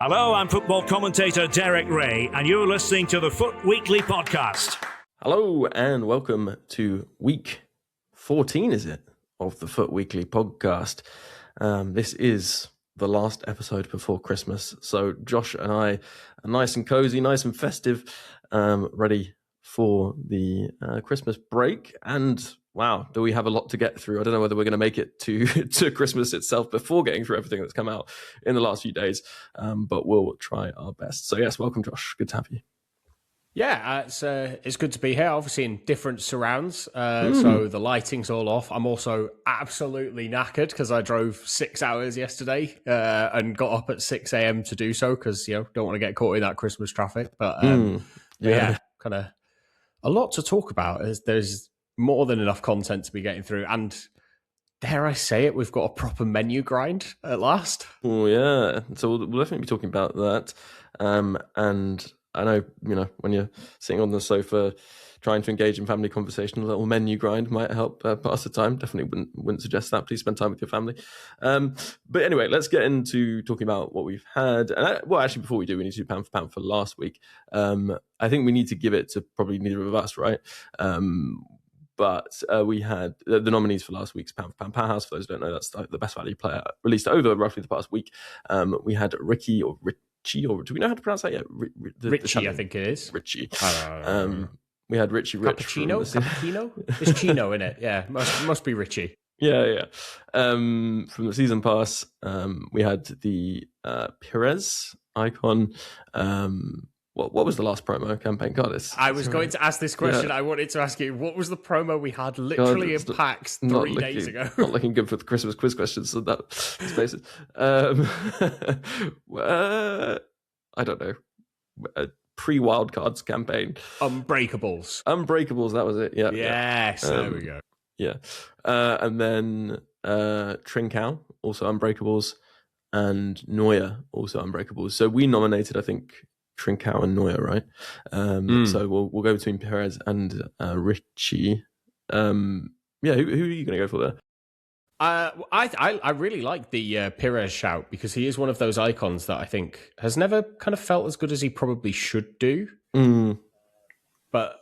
Hello, I'm football commentator Derek Ray, and you're listening to the Foot Weekly Podcast. Hello, and welcome to week 14, is it, of the Foot Weekly Podcast. This is the last episode before Christmas, so Josh and I are nice and cozy, nice and festive, ready for the Christmas break. And wow, do we have a lot to get through. I don't know whether we're going to make it to Christmas itself before getting through everything that's come out in the last few days, but we'll try our best. So yes, welcome Josh, good to have you. Yeah, it's good to be here, obviously in different surrounds, so the lighting's all off. I'm also absolutely knackered because I drove 6 hours yesterday and got up at 6 a.m. to do so because, don't want to get caught in that Christmas traffic. But yeah, kind of a lot to talk about. There's more than enough content to be getting through, and dare I say it, we've got a proper menu grind at last. Oh yeah, so we'll definitely be talking about that, and I know, when you're sitting on the sofa trying to engage in family conversation, a little menu grind might help pass the time. Definitely wouldn't suggest that. Please spend time with your family. But anyway, let's get into talking about what we've had. And actually, before we do, we need to do pound for pound for last week. I think we need to give it to probably neither of us, right? But we had the nominees for last week's Pound for Pound Powerhouse. For those who don't know, that's the best value player released over roughly the past week. We had Ricky, or do we know how to pronounce that yet? Richie, I think it is. Richie. We had Richie Rich. Cappuccino? It's Chino in it. Yeah, must be Richie. Yeah. From the season pass, we had the Perez icon. What was the last promo campaign? God, I was going to ask this question. Yeah. I wanted to ask you, what was the promo we had literally in PAX 3 days ago? Not looking good for the Christmas quiz questions. So let's face it. I don't know. Pre-Wildcards campaign. Unbreakables, that was it. Yeah. Yes, there we go. Yeah. And then Trincao, also Unbreakables, and Neuer, also Unbreakables. So we nominated, I think, Trincao and Neuer, right? So we'll go between Perez and Richie. Who are you going to go for there? I really like the Perez shout because he is one of those icons that I think has never kind of felt as good as he probably should do. But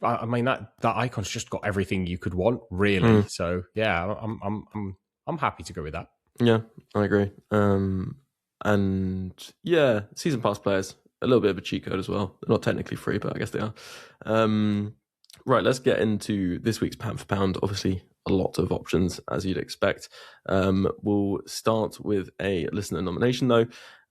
I mean that icon's just got everything you could want, really. So yeah, I'm happy to go with that. Yeah, I agree. And yeah, season pass players, a little bit of a cheat code as well. They're not technically free, but I guess they are. Right, let's get into this week's pound for pound. Obviously, a lot of options, as you'd expect. We'll start with a listener nomination, though.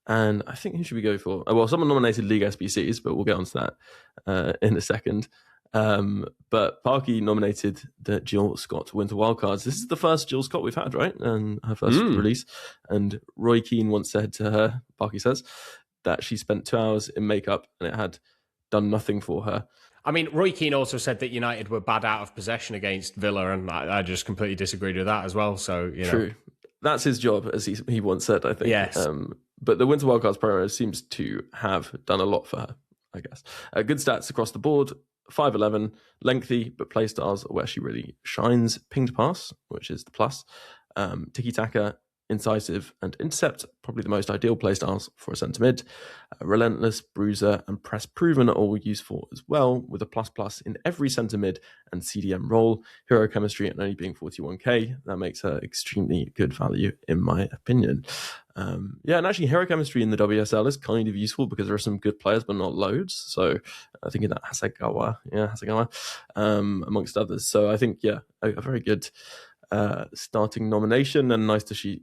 And I think who should we go for? Well, someone nominated League SBCs, but we'll get onto that in a second. But Parky nominated the Jill Scott Winter Wildcards. This is the first Jill Scott we've had, right? And her first release. And Roy Keane once said to her, Parky says, that she spent 2 hours in makeup and it had done nothing for her. I mean, Roy Keane also said that United were bad out of possession against Villa, and I just completely disagreed with that as well. So, True. That's his job, as he once said, I think. Yes. But the Winter Wildcards promo seems to have done a lot for her, I guess. Good stats across the board. 5'11", lengthy, but play styles where she really shines. Pinged pass, which is the plus. Tiki-taka, incisive, and intercept, probably the most ideal play styles for a centre mid. Relentless, bruiser, and press proven are all useful as well, with a plus in every centre mid and CDM role. Hero chemistry and only being 41k, that makes her extremely good value in my opinion. And actually hero chemistry in the WSL is kind of useful because there are some good players but not loads. So I think in that Hasegawa, amongst others. So I think a very good starting nomination, and nice to see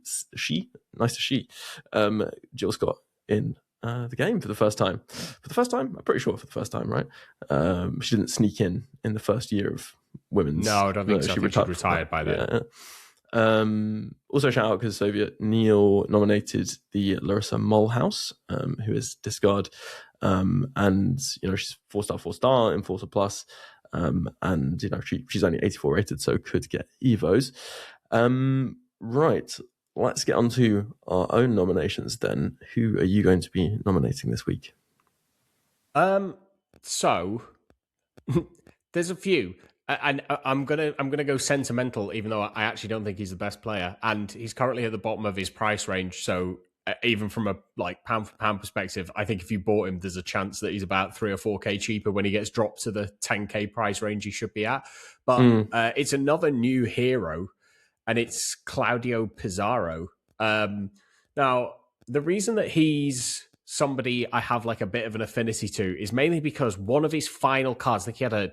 Jill Scott in the game for the first time. I'm pretty sure for the first time, right? She didn't sneak in the first year of women's. No, I don't think so. She retired by then. Yeah. Also shout out because Soviet Neil nominated the Larissa Mühlhaus, who is discard, and she's 4-star Enforcer Plus. And she's only 84 rated, so could get EVOs. Right, let's get on to our own nominations then. Who are you going to be nominating this week? So there's a few, and I'm gonna go sentimental, even though I actually don't think he's the best player, and he's currently at the bottom of his price range. So even from a like pound for pound perspective, I think if you bought him, there's a chance that he's about 3 or 4k cheaper when he gets dropped to the 10k price range he should be at. But it's another new hero, and it's 𝗪𝗲𝗄𝗃. Now, the reason that he's somebody I have like a bit of an affinity to is mainly because one of his final cards, I think he had a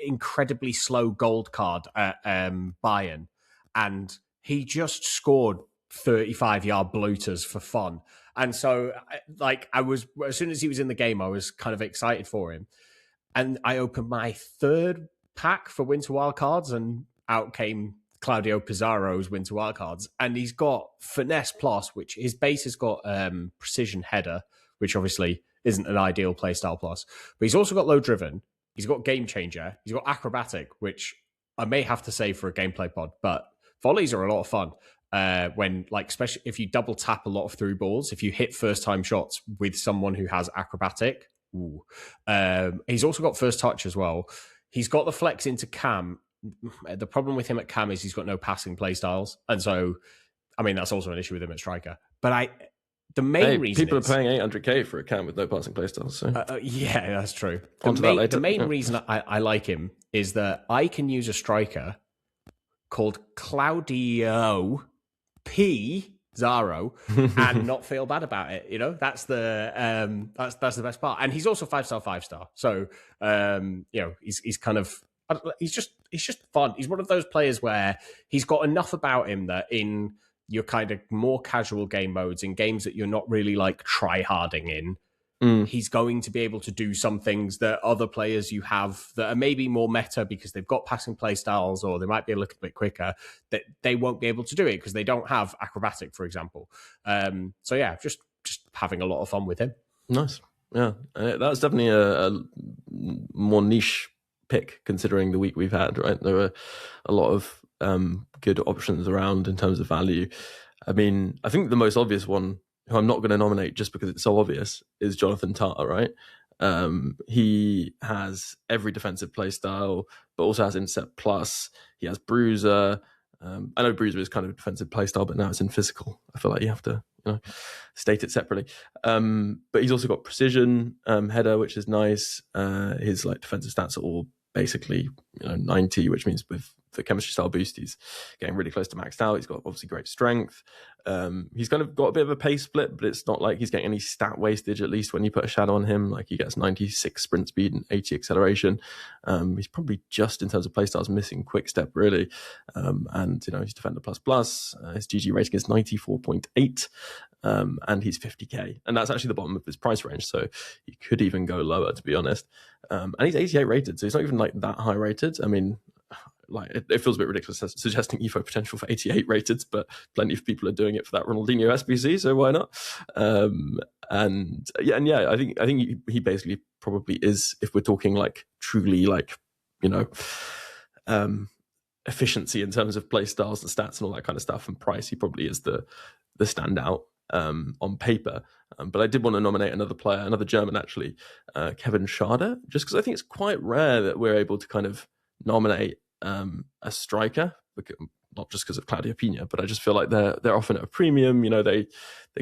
incredibly slow gold card at Bayern, and he just scored 35-yard bloaters for fun. And so, like, I was, as soon as he was in the game, I was kind of excited for him. And I opened my third pack for Winter Wildcards, and out came 𝗪𝗲𝗄𝗃 Winter Wildcards. And he's got Finesse Plus, which his base has got Precision Header, which obviously isn't an ideal playstyle plus. But he's also got Low Driven. He's got Game Changer. He's got Acrobatic, which I may have to say for a gameplay pod, but volleys are a lot of fun. When, like, especially if you double tap a lot of through balls, if you hit first time shots with someone who has Acrobatic. Ooh. He's also got First Touch as well. He's got the flex into Cam. The problem with him at Cam is he's got no passing play styles. And so, I mean, that's also an issue with him at striker. But the main reason people are paying 800k for a Cam with no passing play styles. So. Yeah, that's true. The main reason I like him is that I can use a striker called 𝗪𝗲𝗄𝗃 and not feel bad about it. You know, that's the best part. And he's also 5-star, 5-star. So you know, he's kind of, he's just fun. He's one of those players where he's got enough about him that in your kind of more casual game modes, in games that you're not really like try-harding in, he's going to be able to do some things that other players you have that are maybe more meta because they've got passing play styles or they might be a little bit quicker, that they won't be able to do it because they don't have Acrobatic, for example. So yeah, just having a lot of fun with him. Nice. Yeah, that's definitely a more niche pick considering the week we've had, right? There were a lot of good options around in terms of value. I mean, I think the most obvious one, who I'm not going to nominate just because it's so obvious, is Jonathan Tah, right? He has every defensive play style, but also has Intercept Plus. He has Bruiser. I know Bruiser is kind of a defensive play style, but now it's in physical. I feel like you have to, state it separately. But he's also got Precision Header, which is nice. His like defensive stats are all basically 90, which means with the chemistry style boost he's getting really close to maxed out. He's got obviously great strength. He's kind of got a bit of a pace split, but it's not like he's getting any stat wastage, at least when you put a shadow on him. Like he gets 96 sprint speed and 80 acceleration. He's probably just in terms of playstyles missing quick step really. And he's defender plus plus. His GG rating is 94.8. And he's 50k, and that's actually the bottom of his price range, so he could even go lower, to be honest. And he's 88 rated, so he's not even like that high rated. I mean, like it feels a bit ridiculous suggesting EVO potential for 88 rated, but plenty of people are doing it for that Ronaldinho SBC, so why not? I think he basically probably is, if we're talking like truly like efficiency in terms of play styles and stats and all that kind of stuff and price, he probably is the standout on paper. But I did want to nominate another player, another German actually, Kevin Schade, just because I think it's quite rare that we're able to kind of nominate a striker, not just because of 𝗪𝗲𝗄𝗃, but I just feel like they're often at a premium. They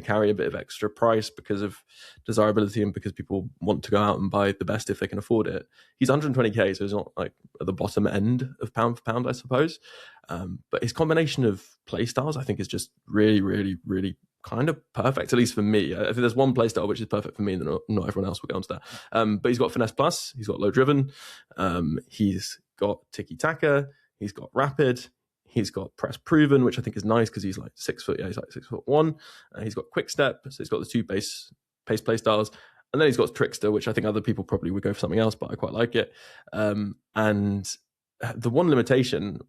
carry a bit of extra price because of desirability and because people want to go out and buy the best if they can afford it. He's 120k, so he's not like at the bottom end of pound for pound, I suppose. But his combination of play styles, I think, is just really, really, really kind of perfect, at least for me. I think there's one play style which is perfect for me, and not everyone else will go on to that. But he's got Finesse Plus, he's got Low Driven, he's got Tiki Taka, he's got Rapid, he's got Press Proven, which I think is nice because he's like 6 foot. Yeah, he's like 6'1". He's got Quick Step, so he's got the two pace play styles, and then he's got Trickster, which I think other people probably would go for something else, but I quite like it. And the one limitation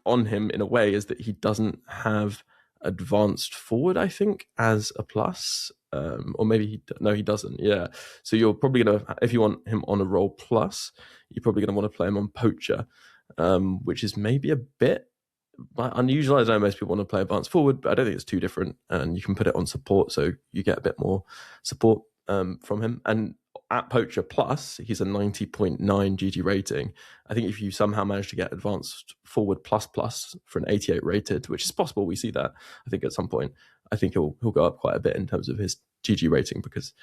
on him in a way is that he doesn't have advanced forward, I think, as a plus, or maybe he doesn't. Yeah, so you're probably gonna, if you want him on a role plus, you're probably gonna want to play him on Poacher, which is maybe a bit unusual. I know most people want to play advanced forward, but I don't think it's too different, and you can put it on support, so you get a bit more support from him. And at Poacher Plus, he's a 90.9 GG rating. I think if you somehow manage to get advanced forward plus for an 88 rated, which is possible, we see that, I think, at some point, I think he'll go up quite a bit in terms of his GG rating because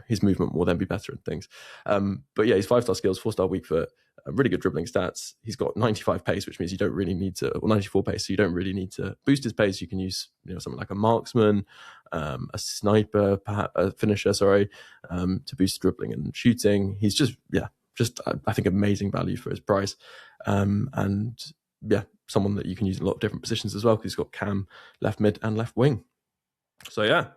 his movement will then be better and things. But yeah, he's 5-star skills, 4-star weak foot, really good dribbling stats. He's got 95 pace, which means you don't really need to, or 94 pace, so you don't really need to boost his pace. You can use something like a marksman, a sniper, perhaps a finisher, to boost dribbling and shooting. He's just I think amazing value for his price, and yeah, someone that you can use in a lot of different positions as well because he's got cam, left mid, and left wing. So yeah,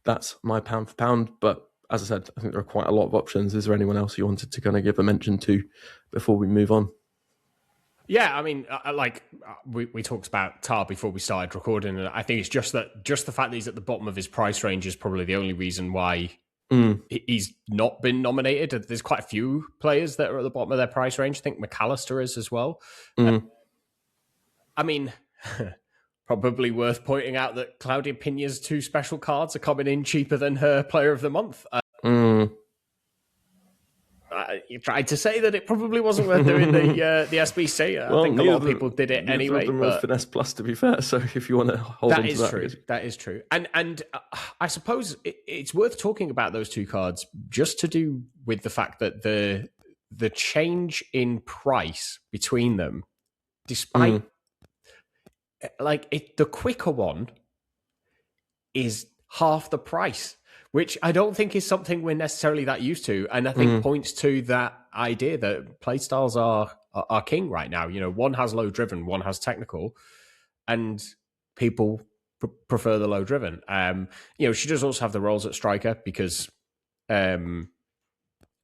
that's my pound for pound. But as I said, I think there are quite a lot of options. Is there anyone else you wanted to kind of give a mention to before we move on? Yeah, I mean, we talked about Tar before we started recording, and I think it's just the fact that he's at the bottom of his price range is probably the only reason why he's not been nominated. There's quite a few players that are at the bottom of their price range. I think McAllister is as well. I mean, probably worth pointing out that 𝘭𝘪𝘬𝘦's 2 special cards are coming in cheaper than her Player of the Month. You tried to say that it probably wasn't worth doing the SBC. I think a lot of people did it anyway. But Finesse Plus, to be fair. So if you want to hold on to that, that is true. And I suppose it's worth talking about those 2 cards just to do with the fact that the change in price between them, despite the quicker one is half the price, which I don't think is something we're necessarily that used to. And I think points to that idea that playstyles are king right now. One has low driven, one has technical, and people prefer the low driven. She does also have the roles at striker because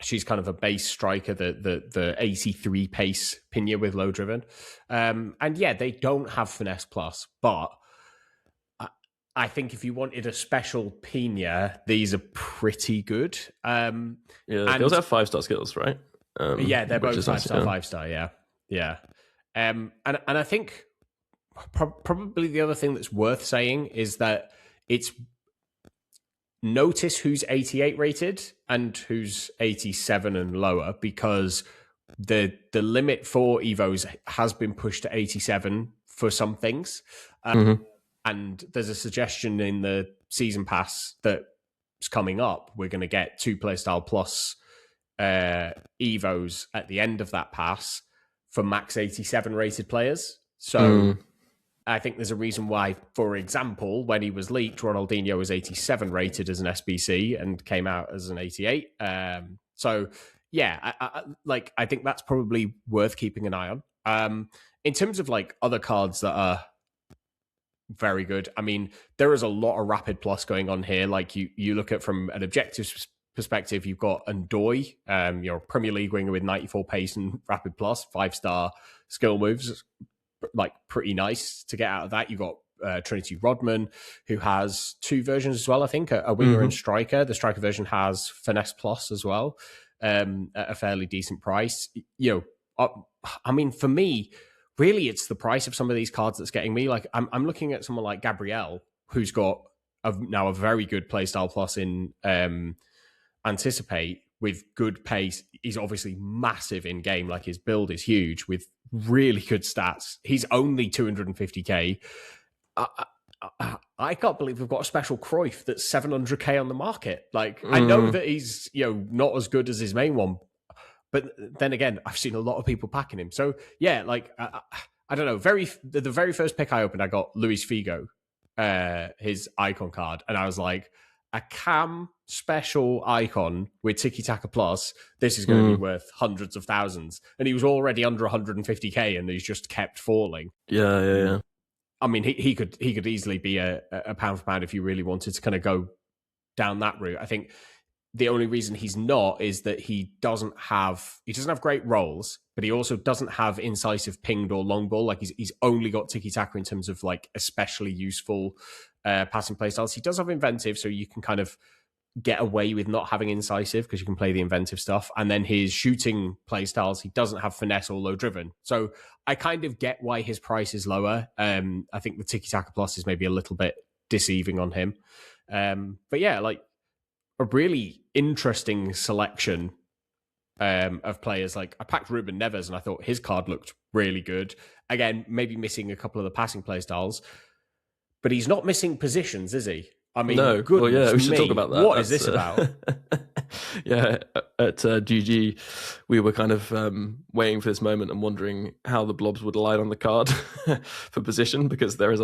she's kind of a base striker, the 𝗵𝗽𝗀𝘀𝗰𝗀𝘀 with low driven. And yeah, they don't have Finesse Plus, but I think if you wanted a special Pina, these are pretty good. They also have 5-star skills, right? Yeah, they're both 5-star, 5-star. Yeah. And I think probably the other thing that's worth saying is that it's notice who's 88 rated and who's 87 and lower, because the limit for EVOs has been pushed to 87 for some things. And there's a suggestion in the season pass that's coming up. We're going to get 2 Playstyle Plus EVOs at the end of that pass for max 87 rated players. So I think there's a reason why, for example, when he was leaked, Ronaldinho was 87 rated as an SBC and came out as an 88. So yeah, I think that's probably worth keeping an eye on. In terms of other cards that are very good, I mean, there is a lot of Rapid Plus going on here. You look at from an objective perspective, you've got 𝘬𝘠𝘬𝘦, Premier League winger with 94 pace and Rapid Plus, 5-star skill moves, pretty nice to get out of that. You've got Trinity Rodman, who has 2 versions as well, I think, a winger and striker. The striker version has Finesse Plus as well, at a fairly decent price. I mean, for me, really, it's the price of some of these cards that's getting me. I'm looking at someone like Gabriel, who's got now a very good playstyle plus in Anticipate with good pace. He's obviously massive in game. His build is huge with really good stats. He's only 250k. I can't believe we've got a special Cruyff that's 700k on the market. I know that he's not as good as his main one, but then again, I've seen a lot of people packing him. So yeah, I don't know. The very first pick I opened, I got Luis Figo, his icon card, and I was like, a cam special icon with Tiki Taka Plus. This is going to be worth hundreds of thousands, and he was already under 150k, and he's just kept falling. Yeah. I mean, he could easily be a pound for pound if you really wanted to kind of go down that route. I think the only reason he's not is that he doesn't have great rolls, but he also doesn't have incisive pinged or long ball. He's only got tiki taka in terms of especially useful passing play styles. He does have inventive, so you can kind of get away with not having incisive because you can play the inventive stuff. And then his shooting play styles, he doesn't have finesse or low driven. So I kind of get why his price is lower. I think the Tiki Taka Plus is maybe a little bit deceiving on him. But yeah, a really interesting selection of players. I packed Ruben Neves and I thought his card looked really good. Again, maybe missing a couple of the passing play styles. but he's not missing positions, is he? I mean, no. Well, yeah, we should talk about that. What is this about? Yeah, at GG, we were kind of waiting for this moment and wondering how the blobs would line on the card for position, because there is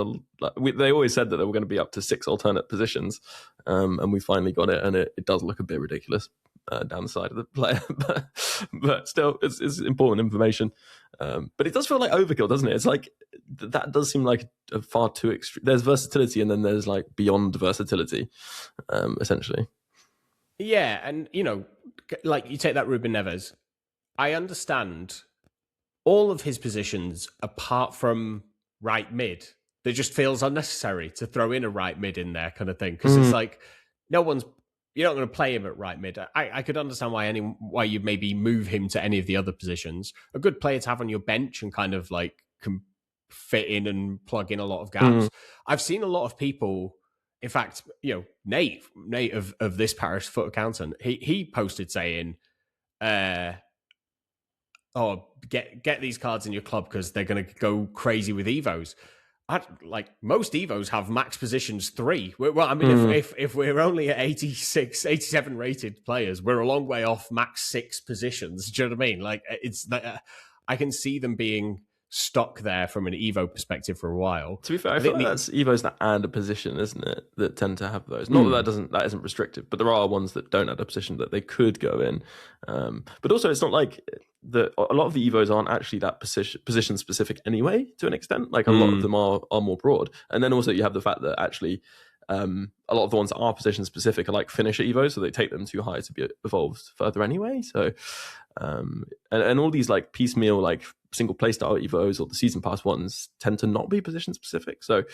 they always said that there were going to be up to 6 alternate positions, and we finally got it, and it does look a bit ridiculous down the side of the player, but still, it's important information. But it does feel like overkill, doesn't it? It's like that does seem like a far too extreme. There's versatility, and then there's like beyond versatility, essentially. Yeah, and like you take that Ruben Neves, I understand all of his positions apart from right mid. It just feels unnecessary to throw in a right mid in there, kind of thing, because it's like you're not going to play him at right mid. I could understand why you maybe move him to any of the other positions. A good player to have on your bench and kind of like can fit in and plug in a lot of gaps. I've seen a lot of people. In fact, Nate of this Paris foot accountant, he posted saying, "Oh, get these cards in your club because they're going to go crazy with Evos." Like most Evos have max positions 3. Well, I mean, if we're only at 86, 87 rated players, we're a long way off max 6 positions. Do you know what I mean? Like I can see them being stuck there from an Evo perspective for a while. To be fair, I feel like that's Evos that add a position, isn't it? That tend to have those. Not that isn't restricted, but there are ones that don't add a position that they could go in. But also, it's not like a lot of the Evos aren't actually that position specific anyway. To an extent, like a lot of them are more broad. And then also you have the fact that actually a lot of the ones that are position specific are like finisher Evos, so they take them too high to be evolved further anyway. So and all these like piecemeal like single playstyle Evos or the season pass ones tend to not be position specific. So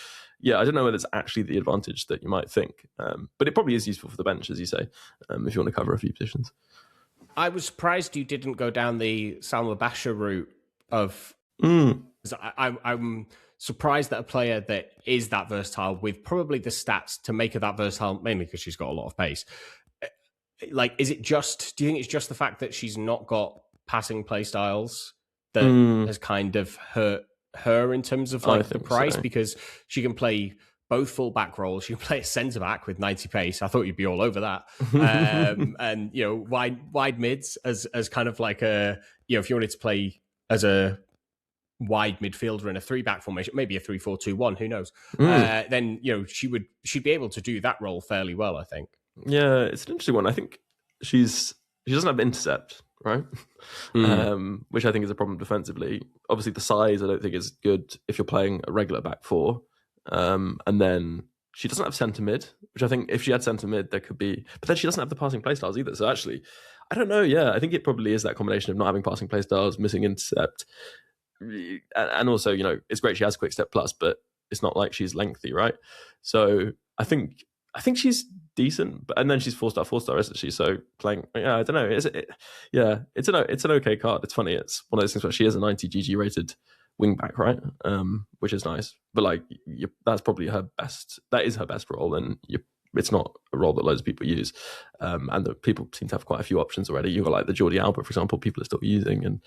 yeah, I don't know whether it's actually the advantage that you might think, but it probably is useful for the bench, as you say, if you want to cover a few positions. I was surprised you didn't go down the 𝘵𝗵𝗏 route of. I'm surprised that a player that is that versatile with probably the stats to make her that versatile, mainly because she's got a lot of pace. Like, do you think it's just the fact that she's not got passing play styles that has kind of hurt her in terms of like the price? So. Because she can play both full back roles. She can play a centre back with 90 pace. I thought you'd be all over that. And wide mids as kind of like if you wanted to play as a wide midfielder in a 3-back formation, maybe a 3-4-2-1, who knows? Then she'd be able to do that role fairly well, I think. Yeah, it's an interesting one. I think she doesn't have intercept, right? Which I think is a problem defensively. Obviously, the size I don't think is good if you're playing a regular back 4. And then she doesn't have centre mid, which I think if she had centre mid, there could be. But then she doesn't have the passing playstyles either. So actually, I don't know. Yeah, I think it probably is that combination of not having passing playstyles, missing intercept, and also it's great she has quick step plus, but it's not like she's lengthy, right? So I think she's decent, and then she's 4-star, isn't she? So playing, I don't know. It's an okay card. It's funny. It's one of those things where she is a 90 GG rated wing back, right? Which is nice, but like that's probably her best. That is her best role, and it's not a role that loads of people use. And the people seem to have quite a few options already. You've got like the 𝘬𝑰𝘐𝗏𝘀, for example, people are still using, and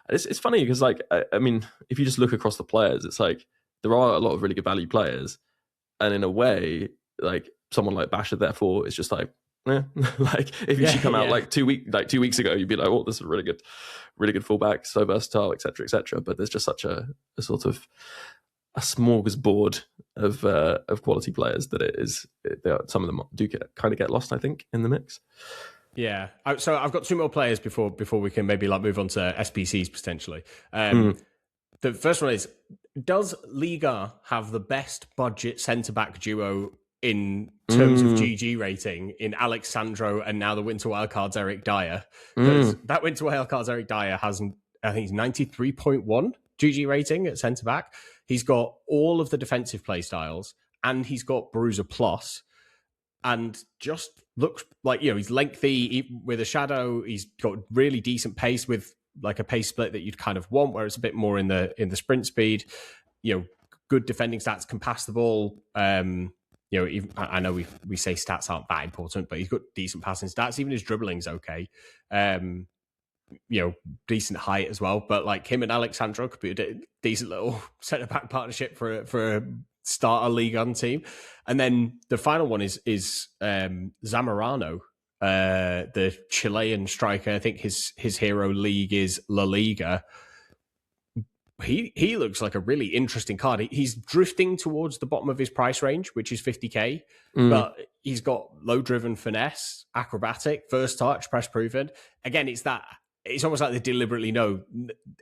it's funny because like I mean, if you just look across the players, it's like there are a lot of really good value players, and in a way, like someone like 𝗵cie therefore is just like. Like if you should come out like 2 weeks ago, you'd be like, oh, this is really good fullback, so versatile, etc. But there's just such a sort of a smorgasbord of quality players that some of them do get lost, I think, in the mix. Yeah. So I've got 2 more players before we can maybe like move on to SBCs potentially. The first one is, does Liga have the best budget centre-back duo in terms of GG rating in Alexandro and now the Winter Wildcards 𝘵𝘚? That Winter Wildcards 𝘵𝘚 has, I think, he's 93.1 GG rating at centre back. He's got all of the defensive play styles, and he's got Bruiser Plus, and just looks like he's lengthy with a shadow. He's got really decent pace with like a pace split that you'd kind of want, where it's a bit more in the sprint speed. Good defending stats, can pass the ball. Even, I know we say stats aren't that important, but he's got decent passing stats. Even his dribbling's okay. Decent height as well. But like him and Alexandro could be a decent little centre back partnership for start a Ligue 1 team. And then the final one is Zamorano, the Chilean striker. I think his hero league is La Liga. He looks like a really interesting card. He's drifting towards the bottom of his price range, which is 50k, but he's got low-driven finesse, acrobatic, first touch, press proven. Again, it's almost like they deliberately know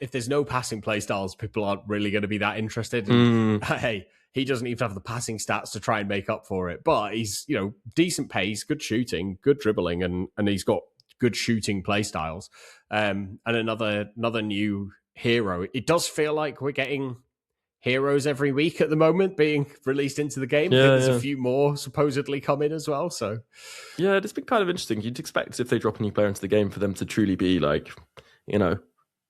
if there's no passing play styles, people aren't really going to be that interested. And, hey, he doesn't even have the passing stats to try and make up for it, but he's, decent pace, good shooting, good dribbling, and he's got good shooting play styles. And another new hero. It does feel like we're getting heroes every week at the moment being released into the game. I think there's a few more supposedly coming as well. So yeah, it's been kind of interesting. You'd expect if they drop a new player into the game for them to truly be like,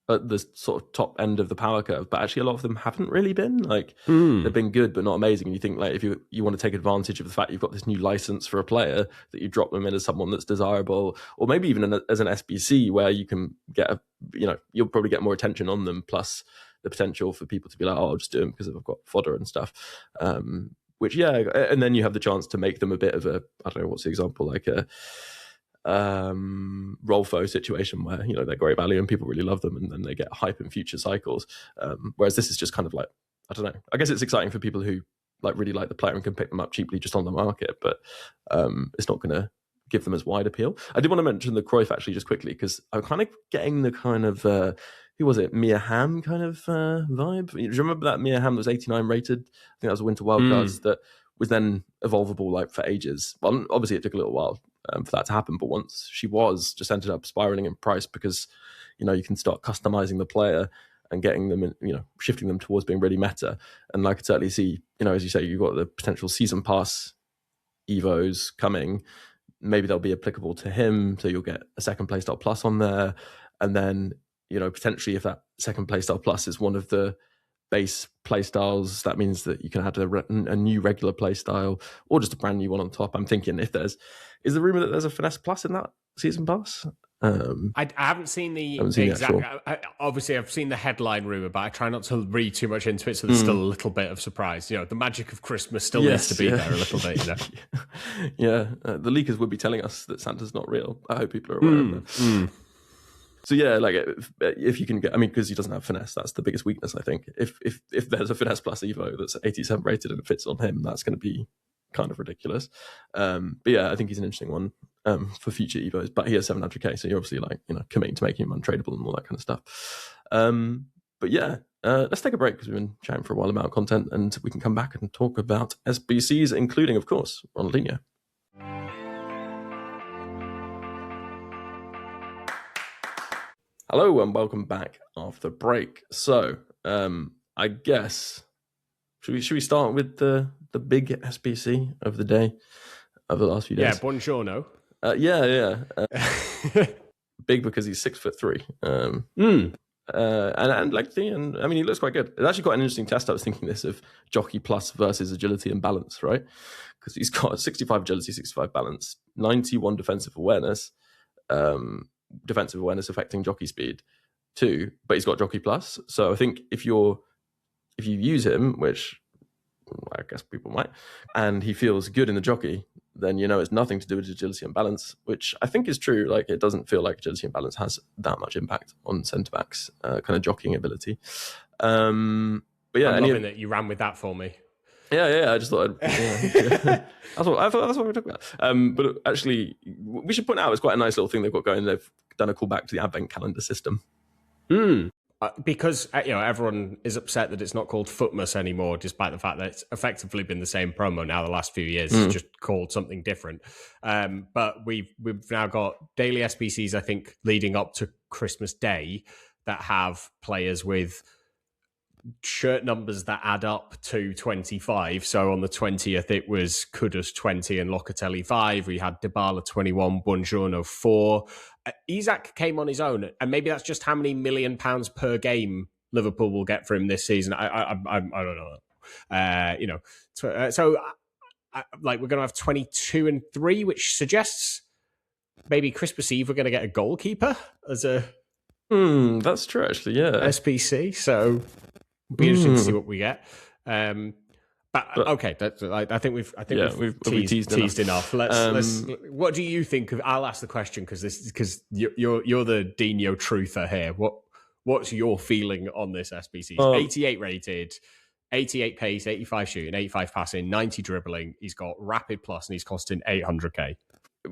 at the sort of top end of the power curve, but actually a lot of them haven't really been. Like they've been good but not amazing. And you think like if you want to take advantage of the fact you've got this new license for a player, that you drop them in as someone that's desirable, or maybe even as an SBC where you can get you'll probably get more attention on them, plus the potential for people to be like, oh, I'll just do them because I've got fodder and stuff. Which and then you have the chance to make them a bit of a, I don't know, what's the example, like a 𝘭𝑪 situation where they're great value and people really love them, and then they get hype in future cycles, whereas this is just kind of like, I don't know, I guess it's exciting for people who like really like the player and can pick them up cheaply just on the market, but it's not going to give them as wide appeal. I did want to mention the Cruyff actually just quickly, because I'm kind of getting the kind of who was it, 𝘵𝘗 kind of vibe. Do you remember that 𝘵𝘗 that was 89 rated? I think that was a Winter Wildcards that was then evolvable like for ages. Well, obviously it took a little while for that to happen, but once she was, just ended up spiraling in price because you can start customizing the player and getting them in, shifting them towards being really meta. And I could certainly see, as you say, you've got the potential season pass EVOs coming. Maybe they'll be applicable to him, so you'll get a second playstyle plus on there, and then potentially if that second playstyle plus is one of the base playstyles, that means that you can add a new regular playstyle or just a brand new one on top. I'm thinking is the rumor that there's a finesse plus in that season pass? I haven't seen the exact. Obviously, I've seen the headline rumor, but I try not to read too much into it, so there's still a little bit of surprise. The magic of Christmas still needs to be there a little bit. The leakers would be telling us that Santa's not real. I hope people are aware of that. So yeah, like if you can get, because he doesn't have finesse, that's the biggest weakness, I think. If there's a finesse plus Evo that's 87 rated and it fits on him, that's going to be kind of ridiculous. But yeah, I think he's an interesting one for future Evos. But he has 700k, so you're obviously like committing to making him untradeable and all that kind of stuff. But yeah, let's take a break because we've been chatting for a while about content, and we can come back and talk about SBCs, including, of course, Ronaldinho. Hello and welcome back after the break. So, I guess should we start with the big SBC of the day, of the last few days? Yeah, buongiorno. Big because he's 6'3". And lengthy, and he looks quite good. It's actually quite an interesting test. I was thinking this of jockey plus versus agility and balance, right? Because he's got 65 agility, 65 balance, 91 defensive awareness. Defensive awareness affecting jockey speed too, but he's got jockey plus. So I think if you use him, which I guess people might, and he feels good in the jockey, then it's nothing to do with agility and balance, which I think is true. Like it doesn't feel like agility and balance has that much impact on centre backs kind of jockeying ability. But yeah, I'm loving that you ran with that for me. Yeah. I just thought that's what we're talking about. But actually, we should point out it's quite a nice little thing they've got going. They've done a callback to the advent calendar system. Because everyone is upset that it's not called Futmas anymore, despite the fact that it's effectively been the same promo now the last few years. It's just called something different. But we've now got daily SBCs, I think, leading up to Christmas Day that have players with shirt numbers that add up to 25. So on the 20th, it was Kudus 20 and Locatelli 5. We had Dybala 21, Buongiorno 4. Isak came on his own, and maybe that's just how many £1 million per game Liverpool will get for him this season. I don't know. So we're going to have 22 and 3, which suggests maybe Christmas Eve we're going to get a goalkeeper as a that's true actually, yeah, SPC. So be interesting to see what we get. But okay, I think we've teased enough. Let's. What do you think of? I'll ask the question because you're the Dino truther here. What's your feeling on this SBC? 88 rated, 88 pace, 85 shooting, 85 passing, 90 dribbling. He's got rapid plus and he's costing 800k.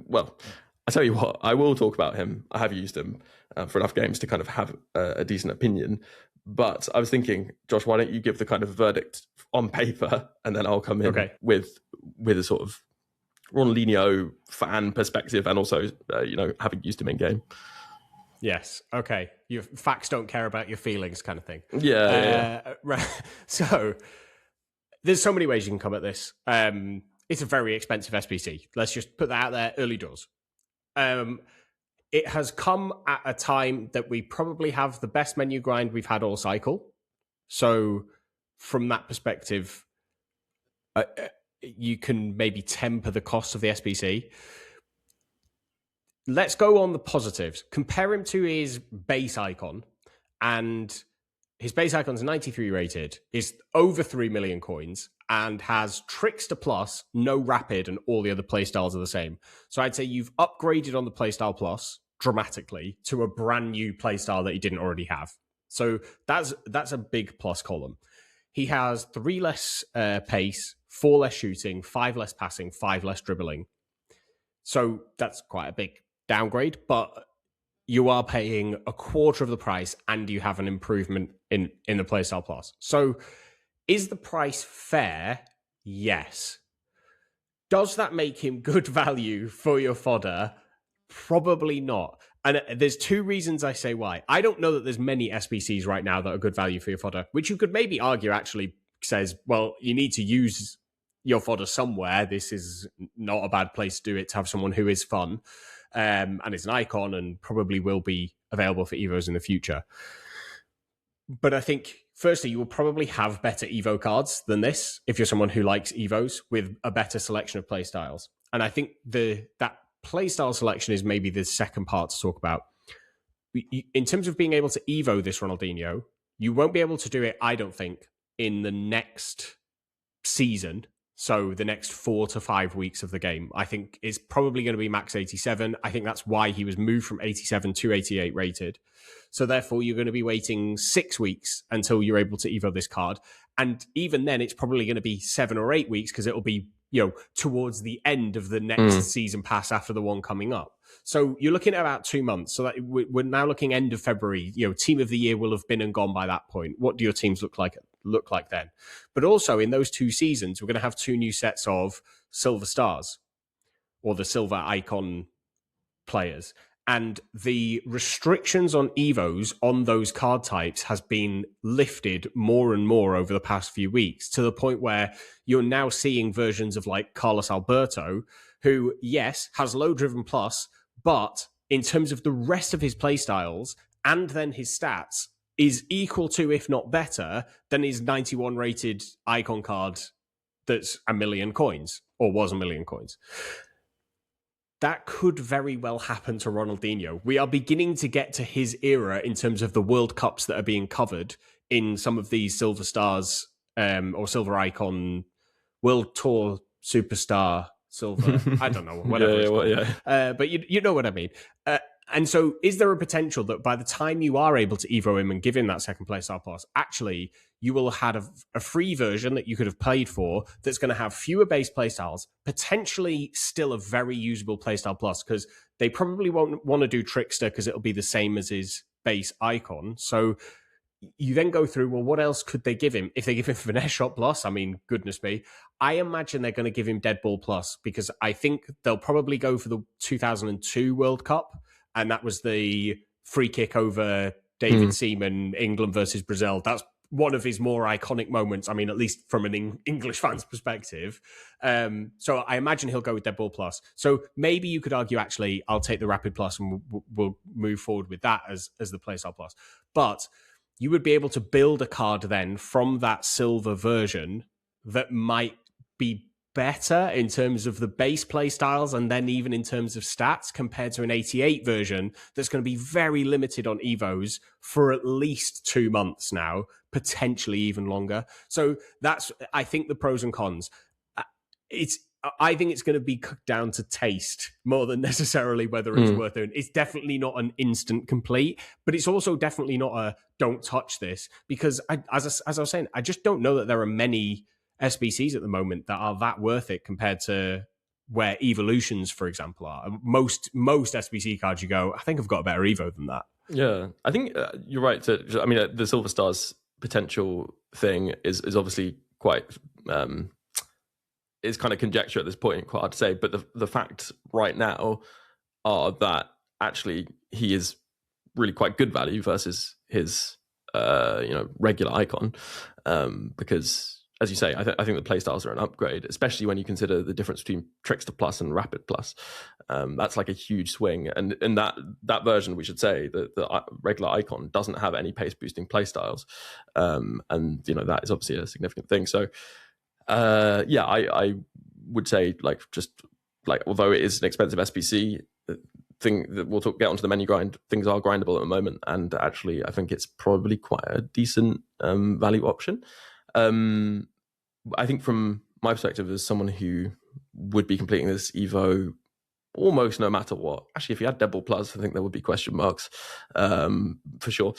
Well, I tell you what, I will talk about him. I have used him for enough games to kind of have a decent opinion. But I was thinking, Josh, why don't you give the kind of verdict on paper, and then I'll come in with a sort of Ronaldinho fan perspective, and also having used him in game. Yes. Okay. Your facts don't care about your feelings, kind of thing. Yeah. Right. So there's so many ways you can come at this. It's a very expensive SBC. Let's just put that out there early doors. It has come at a time that we probably have the best menu grind we've had all cycle. So from that perspective, you can maybe temper the cost of the SBC. Let's go on the positives. Compare him to his base icon, and his base icon's 93 rated, is over 3 million coins, and has Trickster Plus, no Rapid, and all the other playstyles are the same. So I'd say you've upgraded on the playstyle plus dramatically to a brand new playstyle that you didn't already have. So that's a big plus column. He has 3 less pace, 4 less shooting, 5 less passing, 5 less dribbling. So that's quite a big downgrade, but you are paying a quarter of the price and you have an improvement in the playstyle plus. So is the price fair? Yes. Does that make him good value for your fodder? Probably not. And there's 2 reasons I say why. I don't know that there's many SBCs right now that are good value for your fodder, which you could maybe argue actually says, well, you need to use your fodder somewhere. This is not a bad place to do it, to have someone who is fun and is an icon and probably will be available for EVOs in the future. But I think, firstly, you will probably have better EVO cards than this if you're someone who likes EVOs with a better selection of playstyles. And I think that playstyle selection is maybe the second part to talk about. In terms of being able to EVO this Ronaldinho, you won't be able to do it, I don't think, in the next season. So the next 4 to 5 weeks of the game, I think is probably going to be max 87. I think that's why he was moved from 87 to 88 rated. So therefore, you're going to be waiting 6 weeks until you're able to EVO this card. And even then, it's probably going to be 7 or 8 weeks because it'll be, towards the end of the next season pass after the one coming up. So you're looking at about 2 months. So that we're now looking end of February. Team of the year will have been and gone by that point. What do your teams look like then? But also in those 2 seasons, we're going to have 2 new sets of silver stars or the silver icon players. And the restrictions on EVOs on those card types has been lifted more and more over the past few weeks, to the point where you're now seeing versions of like 𝘭𝘪𝘬𝘕, who, yes, has low driven plus, but in terms of the rest of his playstyles and then his stats, is equal to, if not better, than his 91 rated icon card that's 1 million coins, or was 1 million coins. That could very well happen to Ronaldinho. We are beginning to get to his era in terms of the World Cups that are being covered in some of these silver stars or silver icon, World Tour Superstar Silver. I don't know, whatever. But you know what I mean. And so is there a potential that by the time you are able to EVO him and give him that second playstyle plus, actually you will have a free version that you could have paid for that's going to have fewer base playstyles, potentially still a very usable playstyle plus, because they probably won't want to do Trickster because it'll be the same as his base icon. So you then go through, well, what else could they give him? If they give him Finesse Shot Plus, I mean, goodness me, I imagine they're going to give him Dead Ball Plus, because I think they'll probably go for the 2002 World Cup. And that was the free kick over David Seaman, England versus Brazil. That's one of his more iconic moments. I mean, at least from an English fan's perspective. So I imagine he'll go with Dead Ball Plus. So maybe you could argue, actually, I'll take the Rapid Plus and we'll move forward with that as the playstyle plus. But you would be able to build a card then from that silver version that might be better in terms of the base play styles and then even in terms of stats compared to an 88 version that's going to be very limited on EVOs for at least 2 months now, potentially even longer. So that's, I think, the pros and cons. I think it's going to be down to taste more than necessarily whether it's worth it. It's definitely not an instant complete, but it's also definitely not a don't touch this, because as I was saying, I just don't know that there are many SBCs at the moment that are that worth it compared to where evolutions, for example, are. Most SBC cards you go, I think I've got a better Evo than that. Yeah, I think you're right. I mean, the Silver Stars potential thing is obviously quite... is kind of conjecture at this point, quite hard to say. But the facts right now are that actually he is really quite good value versus his regular icon, because, as you say, I think the playstyles are an upgrade, especially when you consider the difference between Trickster Plus and Rapid Plus. That's like a huge swing, and in that version, we should say that the regular icon doesn't have any pace boosting playstyles, and that is obviously a significant thing. So. I would say although it is an expensive SBC thing that we'll get onto the menu grind, things are grindable at the moment, and actually I think it's probably quite a decent value option. I think from my perspective as someone who would be completing this Evo almost no matter what. Actually, if you had Double Plus, I think there would be question marks for sure.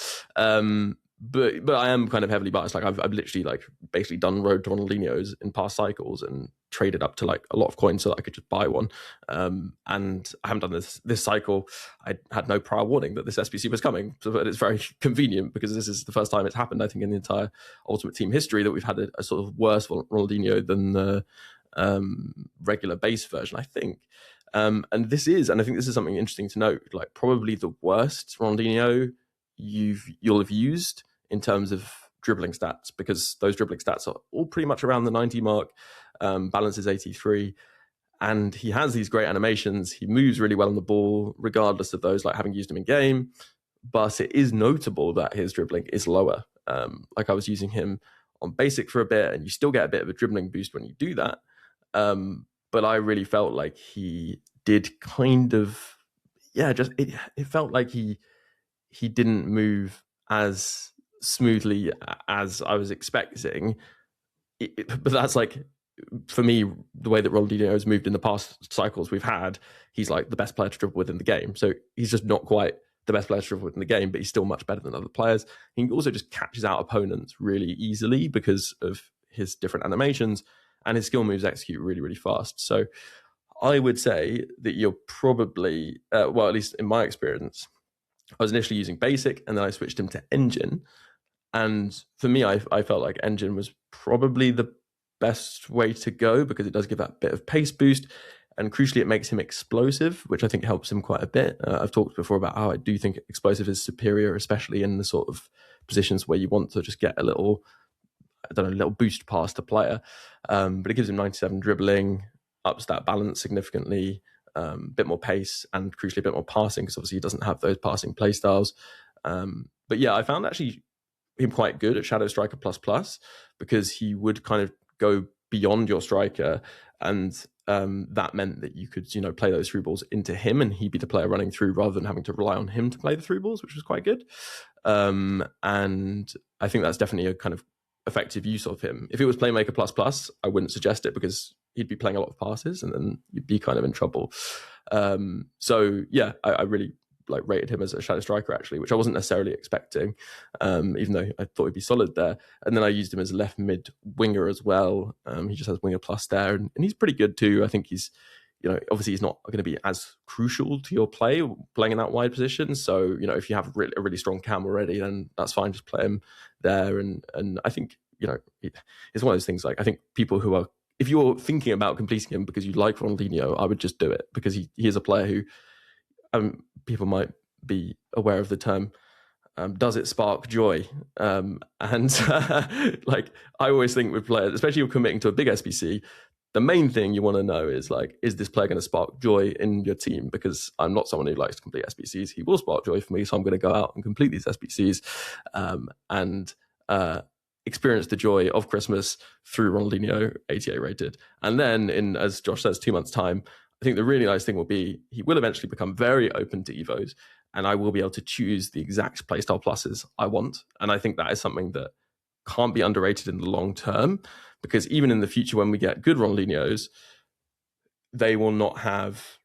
But I am kind of heavily biased. Like I've literally basically done road to Ronaldinho's in past cycles and traded up to a lot of coins so that I could just buy one. And I haven't done this cycle. I had no prior warning that this SBC was coming, but it's very convenient because this is the first time it's happened, I think, in the entire Ultimate Team history that we've had a sort of worse Ronaldinho than the regular base version, I think. And I think this is something interesting to note. Like probably the worst Ronaldinho you'll have used in terms of dribbling stats, because those dribbling stats are all pretty much around the 90 mark. Balance is 83, and he has these great animations. He moves really well on the ball, regardless of those having used him in game. But it is notable that his dribbling is lower. I was using him on basic for a bit, and you still get a bit of a dribbling boost when you do that. But I really felt like he did kind of, it felt like he didn't move as smoothly as I was expecting. But that's for me, the way that Ronaldinho has moved in the past cycles we've had, he's the best player to dribble within the game. So he's just not quite the best player to dribble within the game, but he's still much better than other players. He also just catches out opponents really easily because of his different animations, and his skill moves execute really, really fast. So I would say that you're probably, at least in my experience, I was initially using basic and then I switched him to engine. And for me, I felt like engine was probably the best way to go because it does give that bit of pace boost. And crucially, it makes him explosive, which I think helps him quite a bit. I've talked before about how I do think explosive is superior, especially in the sort of positions where you want to just get a little boost past the player. But it gives him 97 dribbling, ups that balance significantly, a bit more pace, and crucially a bit more passing because obviously he doesn't have those passing play styles. But yeah, I found actually him quite good at Shadow Striker ++ because he would kind of go beyond your striker, and that meant that you could play those through balls into him and he'd be the player running through rather than having to rely on him to play the through balls, which was quite good. And I think that's definitely a kind of effective use of him. If it was Playmaker ++, I wouldn't suggest it because he'd be playing a lot of passes and then you'd be kind of in trouble. So yeah, I really rated him as a Shadow Striker actually, which I wasn't necessarily expecting, even though I thought he'd be solid there. And then I used him as a left mid winger as well. He just has winger plus there, and he's pretty good too. I think he's, obviously he's not going to be as crucial to your playing in that wide position. So, if you have a really strong cam already, then that's fine. Just play him there. And I think, it's one of those things. I think people who are, if you're thinking about completing him because you like Ronaldinho, I would just do it because he is a player who, people might be aware of the term, does it spark joy? And I always think with players, especially if you're committing to a big SBC, the main thing you want to know is is this player going to spark joy in your team? Because I'm not someone who likes to complete SBCs. He will spark joy for me, so I'm going to go out and complete these SBCs. experience the joy of Christmas through Ronaldinho, 88 rated. And then in, as Josh says, 2 months' time, I think the really nice thing will be he will eventually become very open to EVOs, and I will be able to choose the exact playstyle pluses I want. And I think that is something that can't be underrated in the long term, because even in the future when we get good Ronaldinhos, they will not have,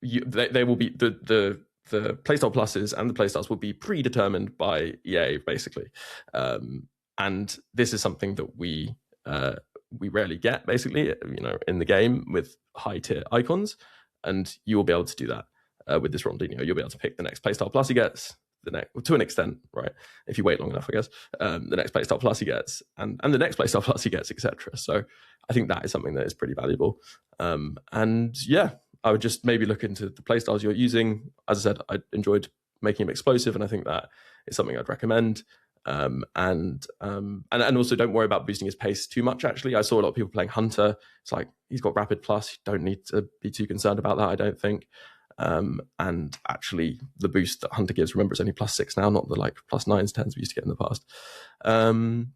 they will be, the playstyle pluses and the playstyles will be predetermined by EA, basically. And this is something that we rarely get, basically, in the game with high tier icons, and you will be able to do that with this Ronaldinho. You'll be able to pick the next playstyle plus he gets, the next, to an extent, right? If you wait long enough, I guess, the next playstyle plus he gets, and the next playstyle plus he gets, etc. So I think that is something that is pretty valuable. And yeah, I would just maybe look into the playstyles you're using. As I said, I enjoyed making him explosive, and I think that is something I'd recommend. And also don't worry about boosting his pace too much. Actually, I saw a lot of people playing Hunter. It's like, he's got rapid plus, you don't need to be too concerned about that, I don't think. And actually the boost that Hunter gives, remember, it's only +6 now, not the like +9s, 10s we used to get in the past.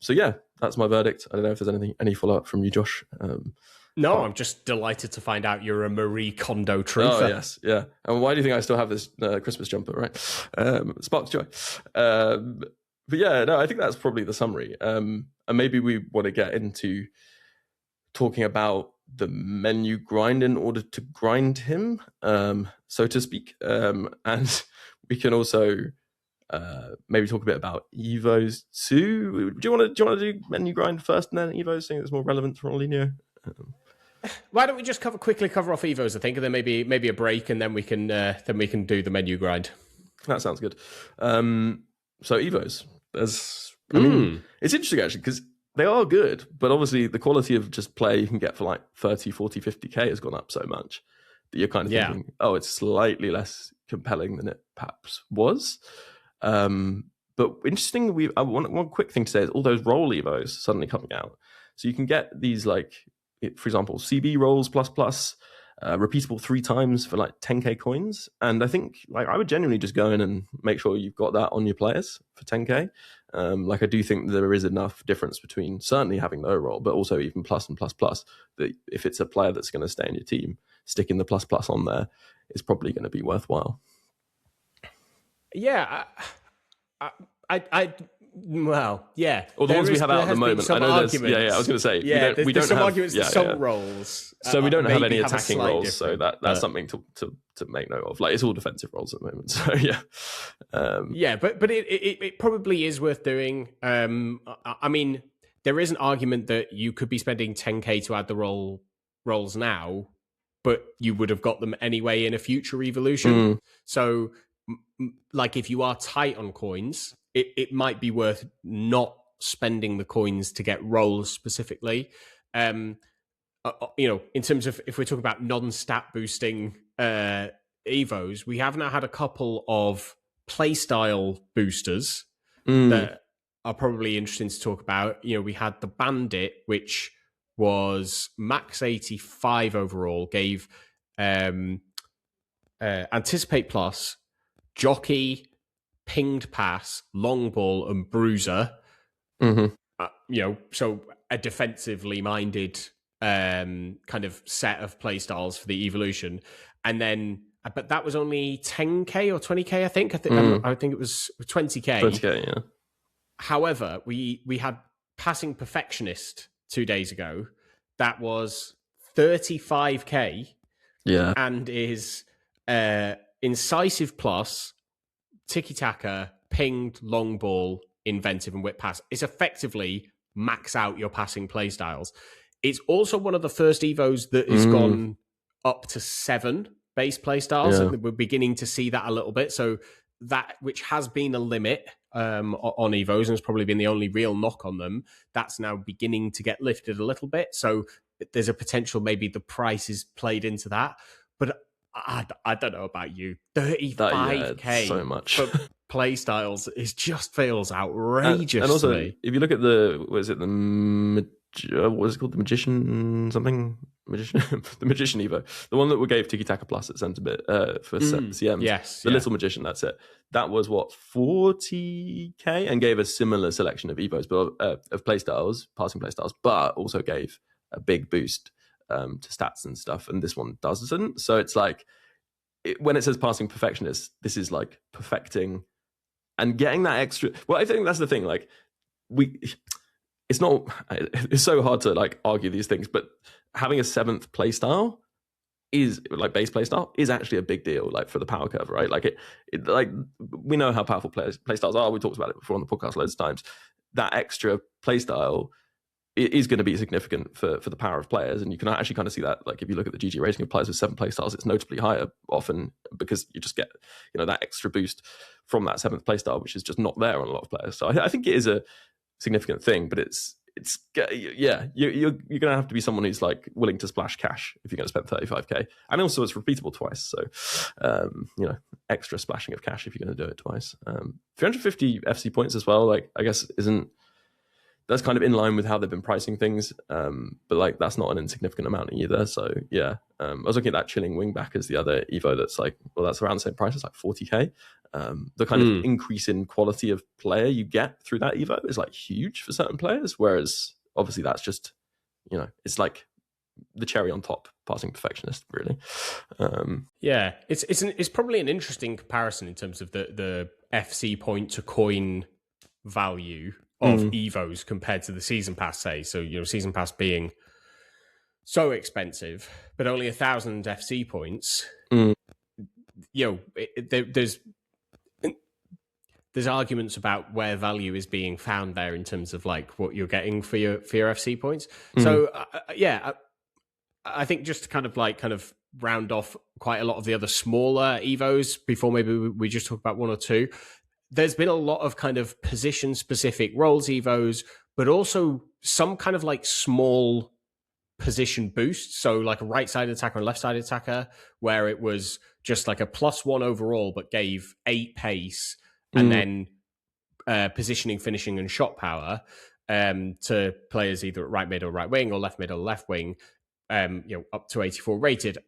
So yeah, that's my verdict. I don't know if there's any follow-up from you, Josh. No, I'm just delighted to find out you're a Marie Kondo truther. Oh yes, yeah. And why do you think I still have this Christmas jumper, right? Sparks joy. But yeah, no, I think that's probably the summary. And maybe we want to get into talking about the menu grind in order to grind him, so to speak. And we can also maybe talk a bit about EVOs too. Do you want to do menu grind first and then EVOs? I think it's more relevant for Ronaldinho. Why don't we just quickly cover off EVOs, I think, and then maybe a break, and then we can do the menu grind. That sounds good. So EVOs. I mean, it's interesting actually, because they are good, but obviously the quality of just play you can get for like 30, 40, 50k has gone up so much that you're kind of thinking, oh, it's slightly less compelling than it perhaps was. But interesting, one quick thing to say is all those roll EVOs suddenly coming out. So you can get these, like, for example, CB rolls plus, repeatable 3 times for like 10k coins. And I think, like, I would genuinely just go in and make sure you've got that on your players for 10k. Like, I do think there is enough difference between certainly having the roll, but also even plus and plus that if it's a player that's going to stay in your team, sticking the plus on there is probably going to be worthwhile. Yeah, well, yeah. Or the ones we have out at the moment. I know there's, I was going to say, we don't some have arguments to some roles. So we don't have any attacking roles, so that's something to make note of. Like, it's all defensive roles at the moment. So yeah. But it probably is worth doing. I mean, there is an argument that you could be spending 10k to add the roles now, but you would have got them anyway in a future evolution. So, like, if you are tight on coins, it might be worth not spending the coins to get rolls specifically. In terms of, if we're talking about non-stat boosting EVOs, we have now had a couple of playstyle boosters that are probably interesting to talk about. We had the Bandit, which was max 85 overall, gave Anticipate Plus, Jockey, Pinged Pass, Long Ball, and Bruiser. So a defensively minded kind of set of playstyles for the evolution. And then, but that was only 10k or 20k, I think. I think it was 20k. 20k, yeah. However, we had Passing Perfectionist 2 days ago. That was 35k. Yeah. And is Incisive Plus, Tiki Taka, Pinged, Long Ball, Inventive, and Whip Pass. It's effectively max out your passing playstyles. It's also one of the first EVOs that has gone up to 7 base playstyles. And we're beginning to see that a little bit. So that, which has been a limit on EVOs and has probably been the only real knock on them, that's now beginning to get lifted a little bit. So there's a potential maybe the price is played into that. But I don't know about you. 35k so much for play styles just feels outrageous. And also, to me. if you look at what is it called? The Magician something? the Magician Evo, the one that we gave 𝘃𝗲𝗿 at centre bit for CMs. Yes, the Little Magician. That's it. That was what 40k, and gave a similar selection of Evos, but of playstyles, passing playstyles, but also gave a big boost to stats and stuff. And this one doesn't. So it's like when it says passing perfectionist, this is like perfecting and getting that extra. Well, I think that's the thing. Like it's so hard to like argue these things, but having a 7th playstyle is like base playstyle is actually a big deal, like for the power curve, right? Like it like we know how powerful playstyles are. We talked about it before on the podcast loads of times. That extra playstyle is going to be significant for the power of players, and you can actually kind of see that. Like if you look at the GG rating of players with 7 playstyles, it's notably higher often because you just get that extra boost from that 7th playstyle, which is just not there on a lot of players. So I think it is a significant thing, but it's you're gonna have to be someone who's like willing to splash cash if you're gonna spend 35k, and also it's repeatable twice, so extra splashing of cash if you're gonna do it twice. 350 FC points as well, like I guess that's kind of in line with how they've been pricing things, but like that's not an insignificant amount either. So yeah, I was looking at that Chilling Wingback as the other Evo that's like, well, that's around the same price. It's like 40k. The kind of increase in quality of player you get through that Evo is like huge for certain players, whereas obviously that's just it's like the cherry on top, passing perfectionist, really. Yeah, it's probably an interesting comparison in terms of the FC point to coin value of Evos compared to the season pass, say. So season pass being so expensive, but only 1,000 FC points. There's arguments about where value is being found there in terms of like what you're getting for your FC points. So I think just to kind of round off quite a lot of the other smaller Evos before maybe we just talk about one or two. There's been a lot of kind of position specific roles Evos, but also some kind of like small position boosts. So like a right-sided attacker and left-sided attacker, where it was just like a +1 overall, but gave 8 pace and then positioning, finishing, and shot power to players either at right mid or right wing or left mid or left wing, up to 84 rated.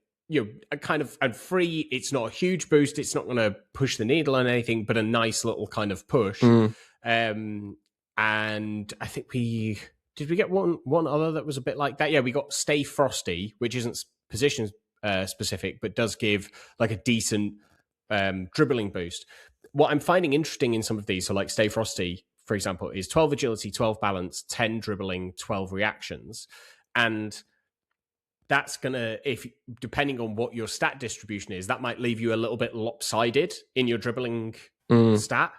Kind of, and free, it's not a huge boost. It's not going to push the needle on anything, but a nice little kind of push. And I think did we get one other that was a bit like that? Yeah, we got Stay Frosty, which isn't position specific, but does give like a decent dribbling boost. What I'm finding interesting in some of these, so like Stay Frosty, for example, is 12 agility, 12 balance, 10 dribbling, 12 reactions. And that's going to, depending on what your stat distribution is, that might leave you a little bit lopsided in your dribbling stat.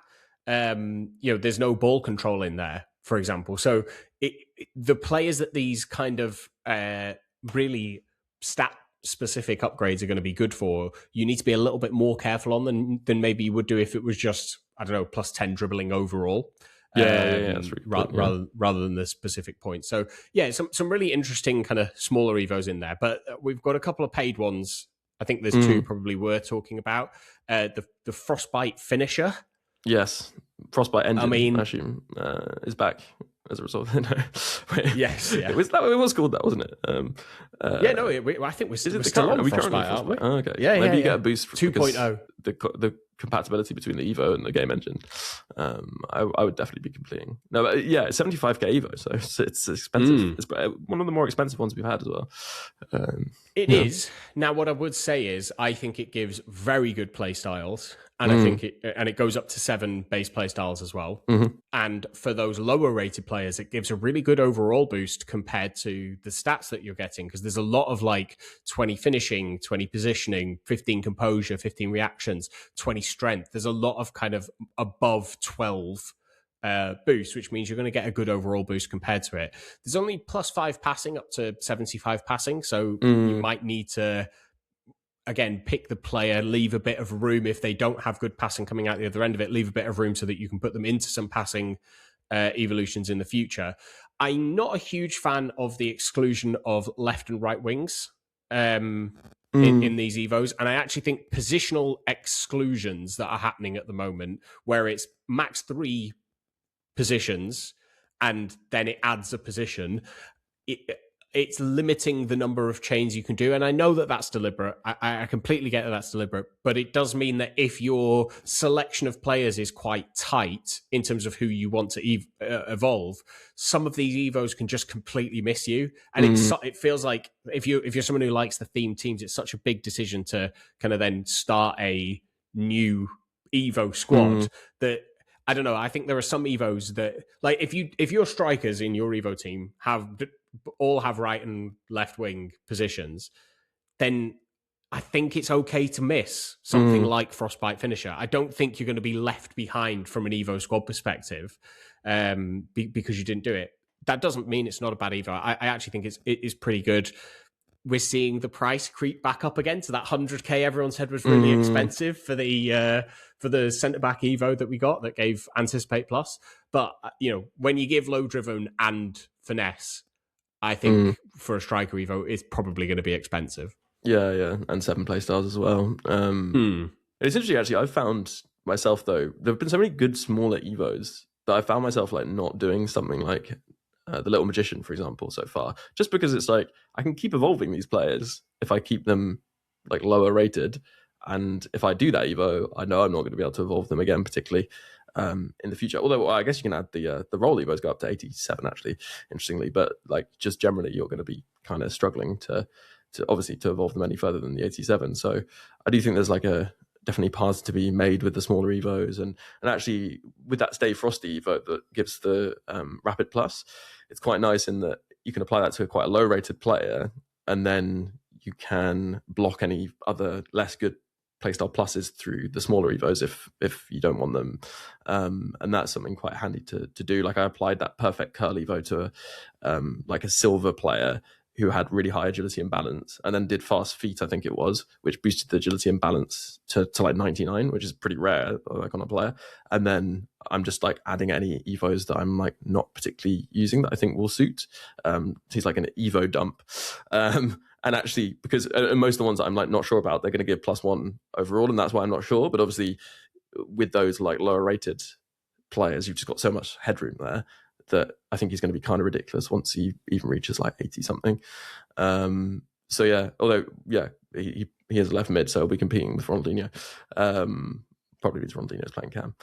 There's no ball control in there, for example. So the players that these kind of really stat specific upgrades are going to be good for, you need to be a little bit more careful on than maybe you would do if it was just, I don't know, +10 dribbling overall. That's really rather than the specific point. So yeah, some really interesting kind of smaller Evos in there, but we've got a couple of paid ones. I think there's two probably worth talking about. The Frostbite Finisher. Yes, Frostbite Engine. I mean, actually is back as a result. Yes, yeah. It was called that, wasn't it? I think we're still on Frostbite, aren't we? Oh, okay. Yeah, maybe you get a boost for 2.0. The compatibility between the Evo and the game engine. I would definitely be completing. No, but yeah, it's 75k Evo, so it's expensive. It's one of the more expensive ones we've had as well. It is. Now, what I would say is, I think it gives very good play styles, and I think it goes up to 7 base play styles as well. And for those lower rated players, it gives a really good overall boost compared to the stats that you're getting, because there's a lot of like 20 finishing, 20 positioning, 15 composure, 15 reactions, 20 strength. There's a lot of kind of above 12 boost, which means you're going to get a good overall boost compared to it. There's only +5 passing up to 75 passing, so you might need to, again, pick the player, leave a bit of room if they don't have good passing coming out the other end of it, leave a bit of room so that you can put them into some passing evolutions in the future. I'm not a huge fan of the exclusion of left and right wings in these Evos, and I actually think positional exclusions that are happening at the moment, where it's max 3 positions and then it adds a position, it's limiting the number of chains you can do. And I know that that's deliberate. I completely get that that's deliberate, but it does mean that if your selection of players is quite tight in terms of who you want to evolve, some of these evos can just completely miss you. And it feels like if you're someone who likes the themed teams, it's such a big decision to kind of then start a new evo squad that, I don't know. I think there are some evos that, like, if your strikers in your evo team all have right and left wing positions, then I think it's okay to miss something like Frostbite Finisher. I don't think you're going to be left behind from an evo squad perspective because you didn't do it. That doesn't mean it's not a bad evo. I actually think it is pretty good. We're seeing the price creep back up again to that 100k everyone said was really expensive for the centre-back Evo that we got that gave Anticipate Plus. But, when you give low driven and finesse, I think for a striker Evo, it's probably going to be expensive. Yeah, and 7 playstars as well. It's interesting, actually. I've found myself, though, there have been so many good smaller Evos that I found myself like not doing something like the Little Magician, for example, so far, just because it's like I can keep evolving these players if I keep them like lower rated, and if I do that Evo, I know I'm not going to be able to evolve them again, particularly in the future. Although I guess you can add the role Evos go up to 87 actually, interestingly, but like just generally you're going to be kind of struggling to obviously to evolve them any further than the 87. So I do think there's like definitely paths to be made with the smaller Evos, and actually with that Stay Frosty Evo that gives the Rapid Plus, it's quite nice in that you can apply that to quite a low rated player, and then you can block any other less good playstyle pluses through the smaller Evos if you don't want them, and that's something quite handy to do. Like I applied that Perfect Curl Evo to like a silver player who had really high agility and balance, and then did fast feet, I think it was, which boosted the agility and balance to like 99, which is pretty rare like on a player. And then I'm just like adding any Evos that I'm like not particularly using that I think will suit. He's like an Evo dump. And actually, because most of the ones that I'm like not sure about, they're going to give +1 overall, and that's why I'm not sure. But obviously with those like lower rated players, you've just got so much headroom there that I think he's going to be kind of ridiculous once he even reaches like 80 something. So yeah, although yeah, he is a left mid, so he'll be competing with Ronaldinho. Probably because Ronaldinho's playing cam.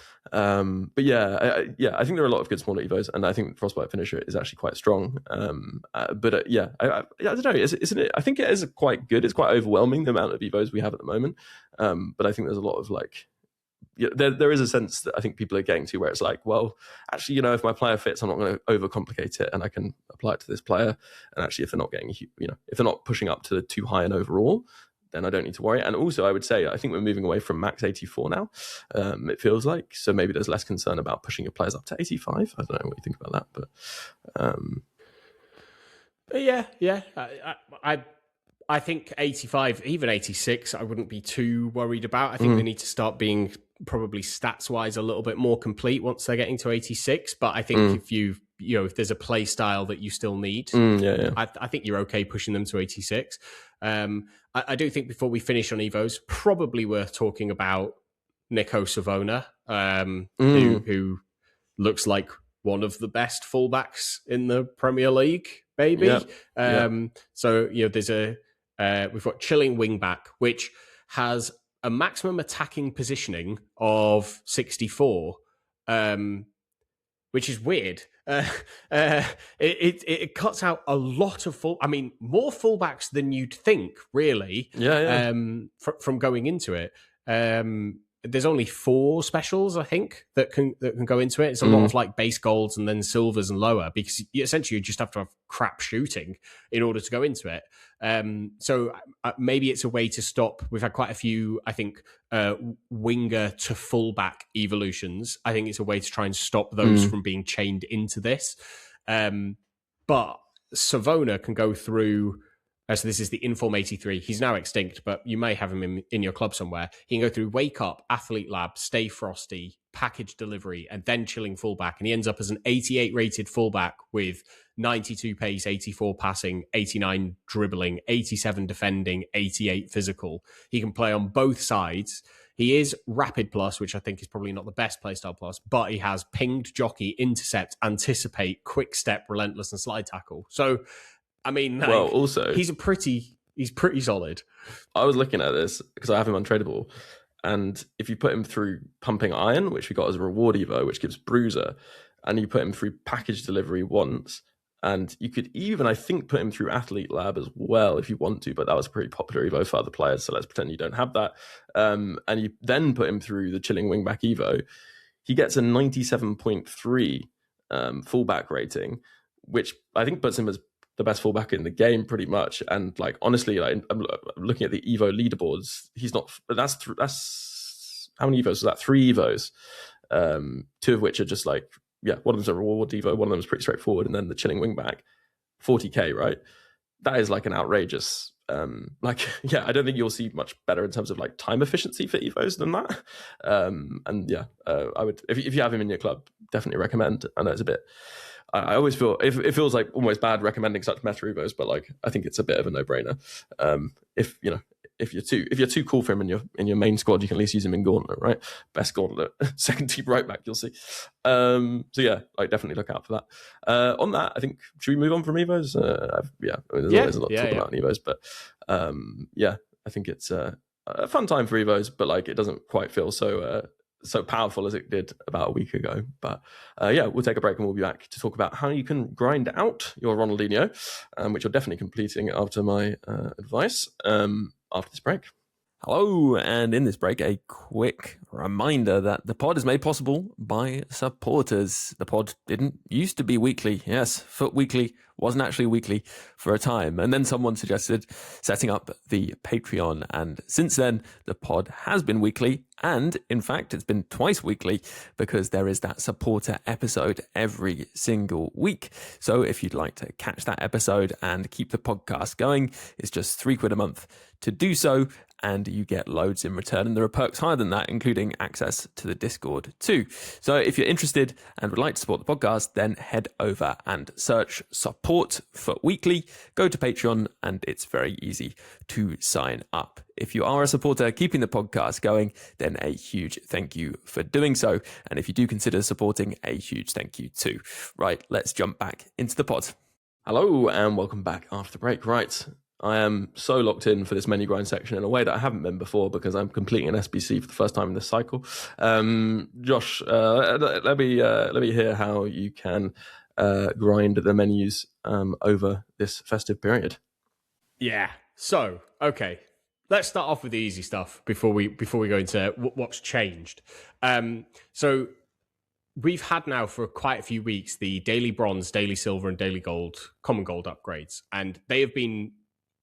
But yeah, I think there are a lot of good smaller Evos, and I think Frostbite Finisher is actually quite strong. But yeah, I don't know, isn't it? I think it is quite good. It's quite overwhelming the amount of Evos we have at the moment. But I think there's a lot of like, yeah, there is a sense that I think people are getting to where it's like, well, actually, if my player fits, I'm not going to overcomplicate it, and I can apply it to this player. And actually, if they're not getting, if they're not pushing up to too high an overall, then I don't need to worry. And also, I would say, I think we're moving away from max 84 now. It feels like, so maybe there's less concern about pushing your players up to 85. I don't know what you think about that, but yeah, I think 85, even 86, I wouldn't be too worried about. I think they need to start being probably stats-wise a little bit more complete once they're getting to 86. But I think if there's a play style that you still need, I think you're okay pushing them to 86. I do think before we finish on Evos, probably worth talking about 𝗵𝗪𝗀𝗀𝘀, who looks like one of the best fullbacks in the Premier League, maybe. So there's we've got chilling wing back, which has a maximum attacking positioning of 64, which is weird. It cuts out a lot of more fullbacks than you'd think, really. From going into it. There's only 4 specials, I think, that can go into it. It's a lot of like base golds and then silvers and lower, because essentially you just have to have crap shooting in order to go into it. So maybe it's a way to stop. We've had quite a few, I think, winger to fullback evolutions. I think it's a way to try and stop those from being chained into this. But Savona can go through. So this is the Inform 83. He's now extinct, but you may have him in your club somewhere. He can go through Wake Up, Athlete Lab, Stay Frosty, Package Delivery, and then Chilling Fullback. And he ends up as an 88 rated fullback with 92 pace, 84 passing, 89 dribbling, 87 defending, 88 physical. He can play on both sides. He is Rapid Plus, which I think is probably not the best playstyle plus, but he has Pinged, Jockey, Intercept, Anticipate, Quick Step, Relentless, and Slide Tackle. So I mean, like, well, also he's pretty solid. I was looking at this because I have him untradeable, and if you put him through Pumping Iron, which we got as a reward Evo, which gives Bruiser, and you put him through Package Delivery once, and you could even, I think, put him through Athlete Lab as well if you want to, but that was a pretty popular Evo for other players, so let's pretend you don't have that. And you then put him through the Chilling Wingback Evo, he gets a 97.3 fullback rating, which I think puts him as the best fullback in the game pretty much. And like, honestly, like, I'm looking at the Evo leaderboards, he's not, that's how many Evos was that? 3 Evos, 2 of which are just like, yeah, one of them's a reward Evo, one of them's pretty straightforward, and then the Chilling Wingback, 40k, right? That is like an outrageous, like, yeah, I don't think you'll see much better in terms of like time efficiency for Evos than that. And yeah, I would, if you have him in your club, definitely recommend. I know it's a bit, I always feel, it feels like almost bad recommending such meta Evos, but like, I think it's a bit of a no-brainer. If you're too cool for him in your main squad, you can at least use him in Gauntlet, right? Best Gauntlet, second team right back, you'll see. So yeah, like, definitely look out for that. On that, I think, should we move on from Evos? There's always a lot to talk about in Evos, but yeah, I think it's a fun time for Evos, but like, it doesn't quite feel so powerful as it did about a week ago. But yeah, we'll take a break and we'll be back to talk about how you can grind out your Ronaldinho, which you're definitely completing after my advice. After this break. Hello, and in this break, a quick reminder that the pod is made possible by supporters. The pod didn't used to be weekly. Yes, Foot Weekly wasn't actually weekly for a time. And then someone suggested setting up the Patreon. And since then, the pod has been weekly. And in fact, it's been twice weekly because there is that supporter episode every single week. So if you'd like to catch that episode and keep the podcast going, it's just £3 a month to do so. And you get loads in return. And there are perks higher than that, including access to the Discord too. So if you're interested and would like to support the podcast, then head over and search Support Foot Weekly. Go to Patreon and it's very easy to sign up. If you are a supporter keeping the podcast going, then a huge thank you for doing so. And if you do consider supporting, a huge thank you too. Right, let's jump back into the pod. Hello and welcome back after the break. Right, I am so locked in for this menu grind section in a way that I haven't been before because I'm completing an SBC for the first time in this cycle. Josh, let me hear how you can grind the menus over this festive period. Yeah. So, okay. Let's start off with the easy stuff before we go into what's changed. So we've had now for quite a few weeks the daily bronze, daily silver, and daily gold, common gold upgrades, and they have been,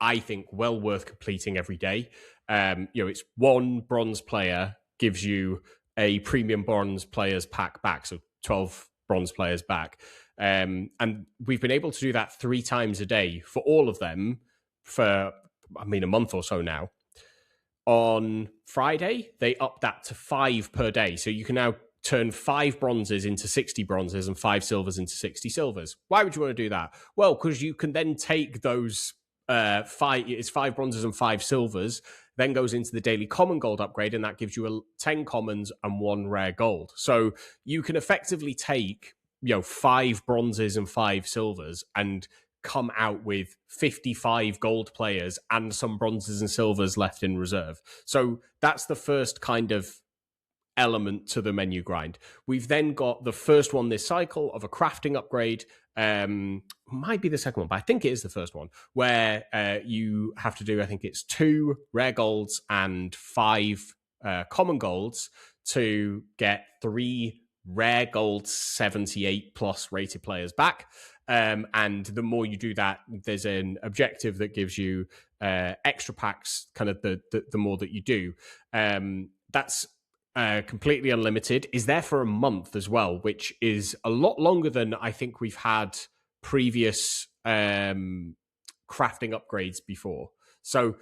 I think, well worth completing every day. It's one bronze player gives you a premium bronze players pack back, so 12 bronze players back. And we've been able to do that 3 times a day for all of them for, a month or so now. On Friday, they upped that to 5 per day. So you can now turn 5 bronzes into 60 bronzes and 5 silvers into 60 silvers. Why would you want to do that? Well, because you can then take those 5 bronzes and 5 silvers, then goes into the daily common gold upgrade, and that gives you 10 commons and 1 rare gold. So you can effectively take 5 bronzes and 5 silvers and come out with 55 gold players and some bronzes and silvers left in reserve. So that's the first kind of element to the menu grind. We've then got the first one this cycle of a crafting upgrade. Might be the second one, but I think it is the first one, where you have to do, I think it's 2 rare golds and 5 common golds to get 3 rare gold 78 plus rated players back. And the more you do that, there's an objective that gives you extra packs, kind of the more that you do. That's completely unlimited, is there for a month as well, which is a lot longer than I think we've had previous crafting upgrades before. So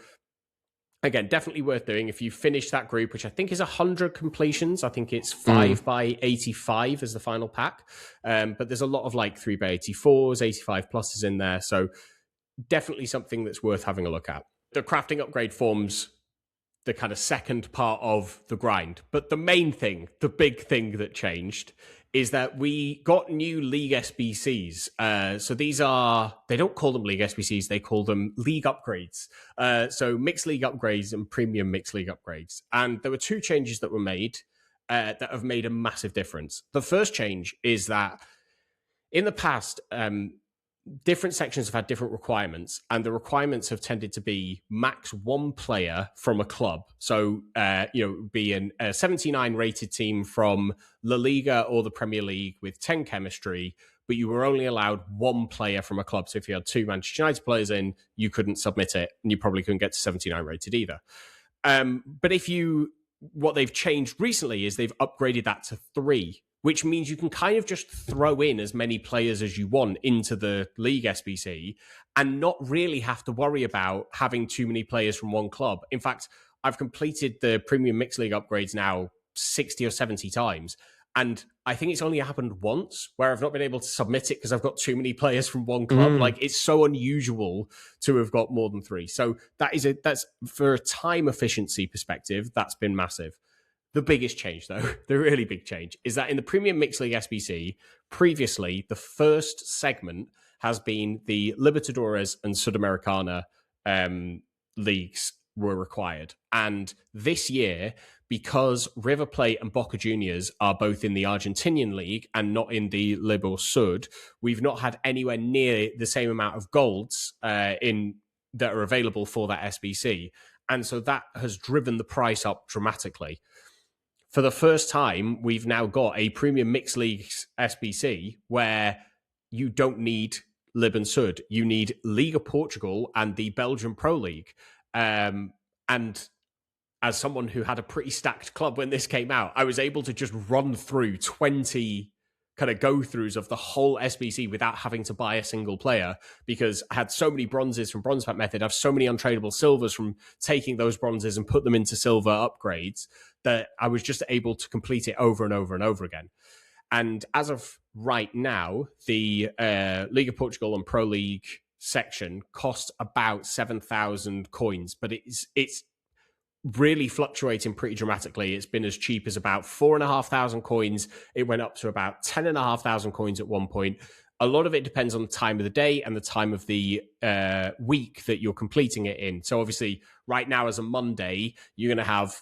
again, definitely worth doing. If you finish that group, which I think is 100 completions, I think it's 5 by 85 as the final pack. But there's a lot of like 3 by 84s, 85 pluses in there. So definitely something that's worth having a look at. The crafting upgrade forms the kind of second part of the grind. But the main thing, the big thing that changed is that we got new League SBCs. So these are, they don't call them League SBCs, they call them League Upgrades. So Mixed League Upgrades and Premium Mixed League Upgrades. And there were two changes that were made that have made a massive difference. The first change is that in the past, different sections have had different requirements, and the requirements have tended to be max one player from a club. So, be a 79 rated team from La Liga or the Premier League with 10 chemistry, but you were only allowed one player from a club. So if you had two Manchester United players in, you couldn't submit it, and you probably couldn't get to 79 rated either. But what they've changed recently is they've upgraded that to 3, which means you can kind of just throw in as many players as you want into the League SBC and not really have to worry about having too many players from one club. In fact, I've completed the Premium Mixed League upgrades now 60 or 70 times. And I think it's only happened once where I've not been able to submit it because I've got too many players from one club. Like, it's so unusual to have got more than 3. So that's for a time efficiency perspective, that's been massive. The biggest change, though, the really big change, is that in the Premium Mixed League SBC, previously, the first segment has been the Libertadores and Sudamericana leagues were required. And this year, because River Plate and Boca Juniors are both in the Argentinian league and not in the Liber Sud, we've not had anywhere near the same amount of golds that are available for that SBC. And so that has driven the price up dramatically. For the first time, we've now got a Premium Mixed League SBC where you don't need Lib and Sud. You need Liga Portugal and the Belgian Pro League. And as someone who had a pretty stacked club when this came out, I was able to just run through 20 kind of go-throughs of the whole SBC without having to buy a single player, because I had so many bronzes from Bronze Pack Method, I have so many untradeable silvers from taking those bronzes and put them into silver upgrades, that I was just able to complete it over and over and over again. And as of right now, the Liga Portugal and Pro League section cost about 7,000 coins, but it's really fluctuating pretty dramatically. It's been as cheap as about 4,500 coins. It went up to about 10,500 coins at one point. A lot of it depends on the time of the day and the time of the week that you're completing it in. So obviously right now as a Monday, you're going to have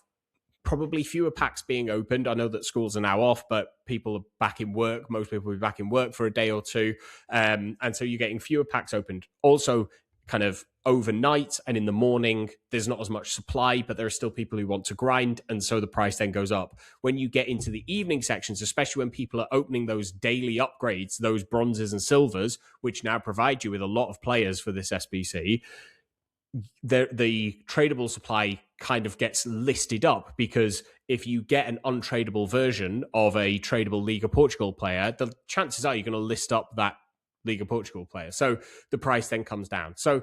probably fewer packs being opened. I know that schools are now off, but people are back in work. Most people will be back in work for a day or two. And so you're getting fewer packs opened. Also, kind of overnight and in the morning, there's not as much supply, but there are still people who want to grind, and so the price then goes up. When you get into the evening sections, especially when people are opening those daily upgrades, those bronzes and silvers, which now provide you with a lot of players for this SBC, the tradable supply kind of gets listed up, because if you get an untradeable version of a tradable Liga Portugal player, the chances are you're going to list up that Liga Portugal player. So the price then comes down. So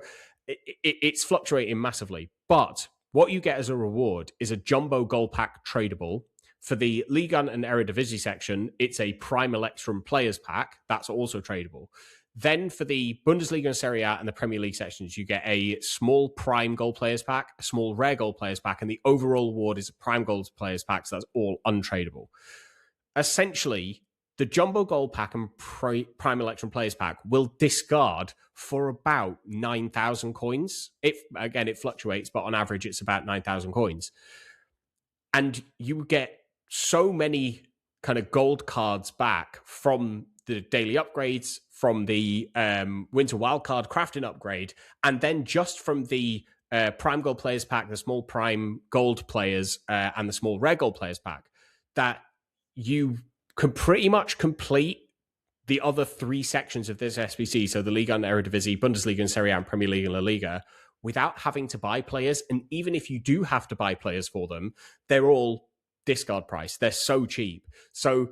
it's fluctuating massively. But what you get as a reward is a jumbo gold pack tradable. For the Ligue 1 and Eredivisie section, it's a Prime Electrum Players Pack. That's also tradable. Then for the Bundesliga and Serie A and the Premier League sections, you get a small Prime Gold Players Pack, a small Rare Gold Players Pack, and the overall award is a Prime Gold Players Pack, so that's all untradeable. Essentially, the Jumbo Gold Pack and Prime Electrum Players Pack will discard for about 9,000 coins. It fluctuates, but on average, it's about 9,000 coins. And you get so many kind of gold cards back from the daily upgrades, from the Winter Wildcard crafting upgrade, and then just from the Prime Gold Players Pack, the small Prime Gold Players, and the small Rare Gold Players Pack, that you can pretty much complete the other 3 sections of this SBC, so the Liga and Eredivisie, Bundesliga and Serie A, and Premier League and La Liga, without having to buy players. And even if you do have to buy players for them, they're all discard price. They're so cheap. So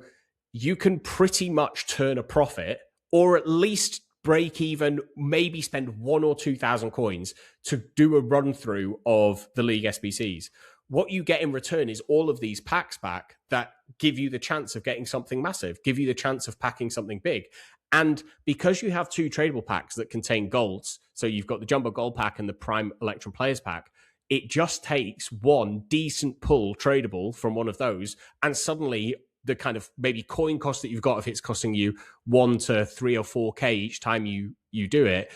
you can pretty much turn a profit, or at least break even, maybe spend 1,000 or 2,000 coins to do a run through of the League SBCs. What you get in return is all of these packs back that give you the chance of getting something massive, give you the chance of packing something big. And because you have 2 tradable packs that contain golds, so you've got the Jumbo Gold Pack and the Prime Electrum Players Pack, it just takes one decent pull tradable from one of those, and suddenly the kind of maybe coin cost that you've got, if it's costing you 1 to 3 or 4K each time you do it,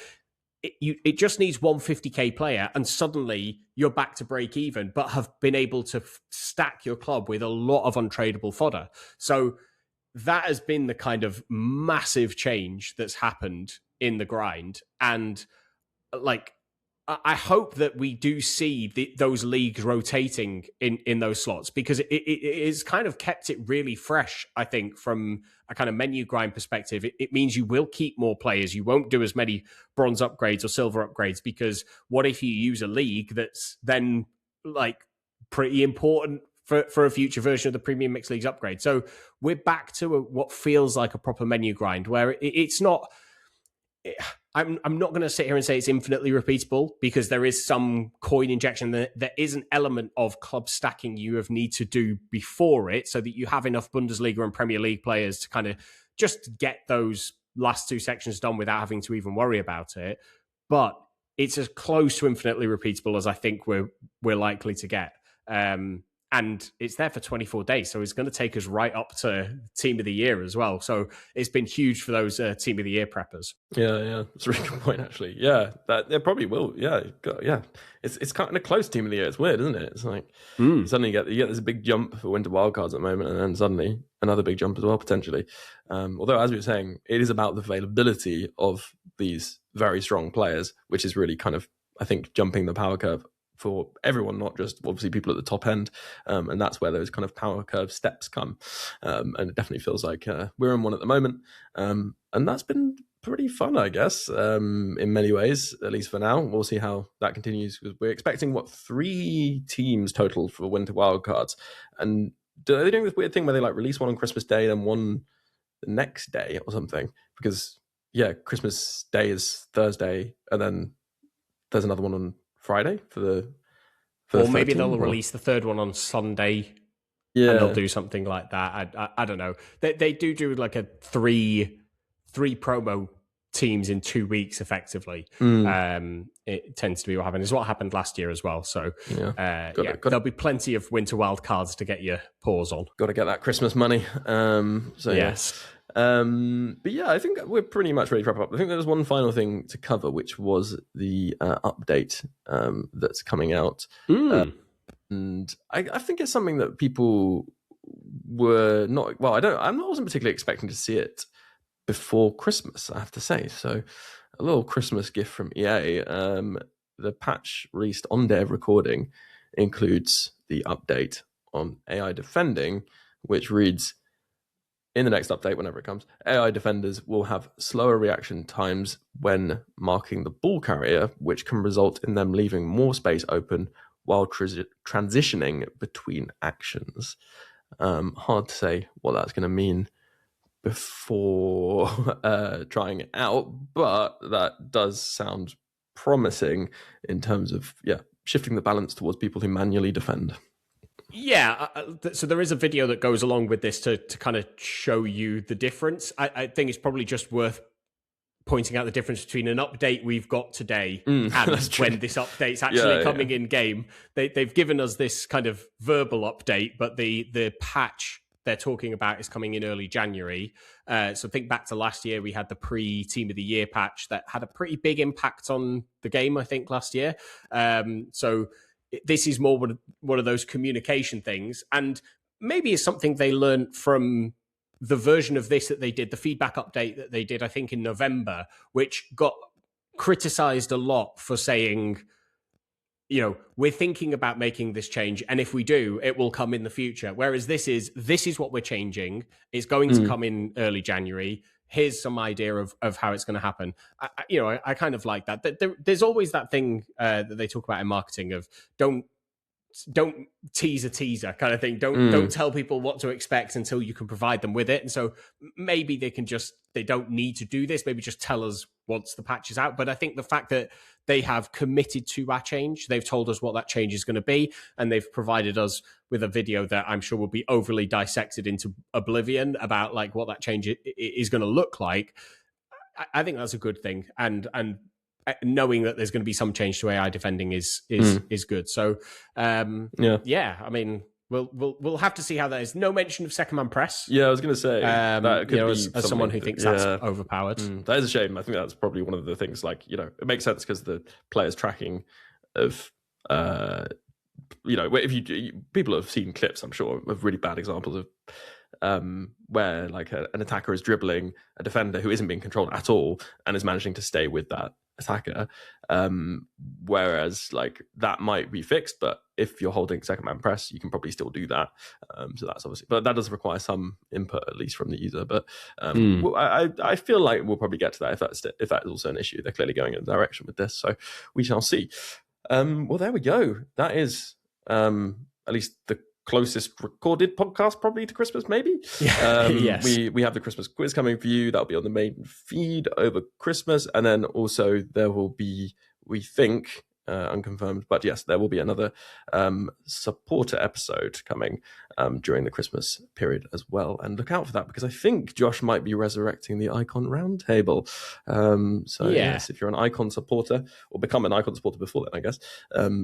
it just needs 150K player, and suddenly you're back to break even, but have been able to stack your club with a lot of untradeable fodder. So that has been the kind of massive change that's happened in the grind. And like, I hope that we do see those leagues rotating in those slots, because it has kind of kept it really fresh, I think, from a kind of menu grind perspective. It means you will keep more players. You won't do as many bronze upgrades or silver upgrades, because what if you use a league that's then like pretty important for a future version of the Premium Mixed Leagues upgrade? So we're back to what feels like a proper menu grind, where it's not... I'm not going to sit here and say it's infinitely repeatable, because there is some coin injection. There is an element of club stacking you need to do before it, so that you have enough Bundesliga and Premier League players to kind of just get those last two sections done without having to even worry about it. But it's as close to infinitely repeatable as I think we're likely to get. And it's there for 24 days. So it's going to take us right up to Team of the Year as well. So it's been huge for those Team of the Year preppers. Yeah. It's a really good point, actually. Yeah, it probably will. Yeah. It's kind of close Team of the Year. It's weird, isn't it? It's like suddenly you get this big jump for Winter Wildcards at the moment, and then suddenly another big jump as well, potentially. Although, as we were saying, it is about the availability of these very strong players, which is really kind of, I think, jumping the power curve for everyone, not just obviously people at the top end. And that's where those kind of power curve steps come. And it definitely feels like we're in one at the moment. And that's been pretty fun, I guess, in many ways, at least for now. We'll see how that continues, because we're expecting, 3 teams total for Winter Wildcards. And are they doing this weird thing where they like release one on Christmas Day, then one the next day or something? Because, Christmas Day is Thursday, and then there's another one on Friday for or maybe they'll release the third one on Sunday. And they'll do something like that. I don't know. They do like a three promo teams in 2 weeks, effectively. It tends to be what happened. It's what happened last year as well. So there'll be plenty of Winter Wildcards to get your paws on. Got to get that Christmas money. Yes. But I think we're pretty much ready to wrap up. I think there's one final thing to cover, which was the update that's coming out. And I think it's something that people were not... Well, I wasn't particularly expecting to see it before Christmas, I have to say. So a little Christmas gift from EA. The patch released on day of recording includes the update on AI defending, which reads... In the next update, whenever it comes, AI defenders will have slower reaction times when marking the ball carrier, which can result in them leaving more space open while transitioning between actions. Hard to say what that's going to mean before trying it out, but that does sound promising in terms of shifting the balance towards people who manually defend. Yeah, so there is a video that goes along with this to kind of show you the difference. I think it's probably just worth pointing out the difference between an update we've got today and when this update's actually coming in game. They've given us this kind of verbal update, but the patch they're talking about is coming in early January. So think back to last year, we had the pre-Team of the Year patch that had a pretty big impact on the game, I think, last year. So this is more one of those communication things, and maybe it's something they learned from the version of this that they did, the feedback update that they did, I think, in November, which got criticized a lot for saying, we're thinking about making this change, and if we do, it will come in the future. Whereas this is what we're changing. It's going to come in early January. Here's some idea of how it's going to happen. I kind of like that. There's always that thing that they talk about in marketing of don't tease a teaser kind of thing. Don't tell people what to expect until you can provide them with it. And so maybe they don't need to do this. Maybe just tell us once the patch is out. But I think the fact that they have committed to that change, they've told us what that change is going to be, and they've provided us with a video that I'm sure will be overly dissected into oblivion about like what that change is going to look like. I think that's a good thing. And knowing that there's going to be some change to AI defending is good. So, I mean, We'll have to see how that is. No mention of second man press. Yeah, I was going to say that could be as someone who thinks that's overpowered. That is a shame. I think that's probably one of the things. Like, it makes sense because the players tracking of if people have seen clips, I'm sure, of really bad examples of where like an attacker is dribbling a defender who isn't being controlled at all and is managing to stay with that attacker, whereas like that might be fixed, but if you're holding second man press, you can probably still do that. So that's obviously, but that does require some input, at least from the user. But I feel like we'll probably get to that if that is also an issue. They're clearly going in a direction with this, so we shall see. Well, there we go. That is at least the closest recorded podcast probably to Christmas, maybe. Yes. We have the Christmas quiz coming for you. That'll be on the main feed over Christmas, and then also there will be, we think, unconfirmed, but yes, there will be another supporter episode coming during the Christmas period as well. And look out for that, because I think Josh might be resurrecting the Icon Roundtable. Yes, if you're an Icon supporter, or become an Icon supporter before then, I guess,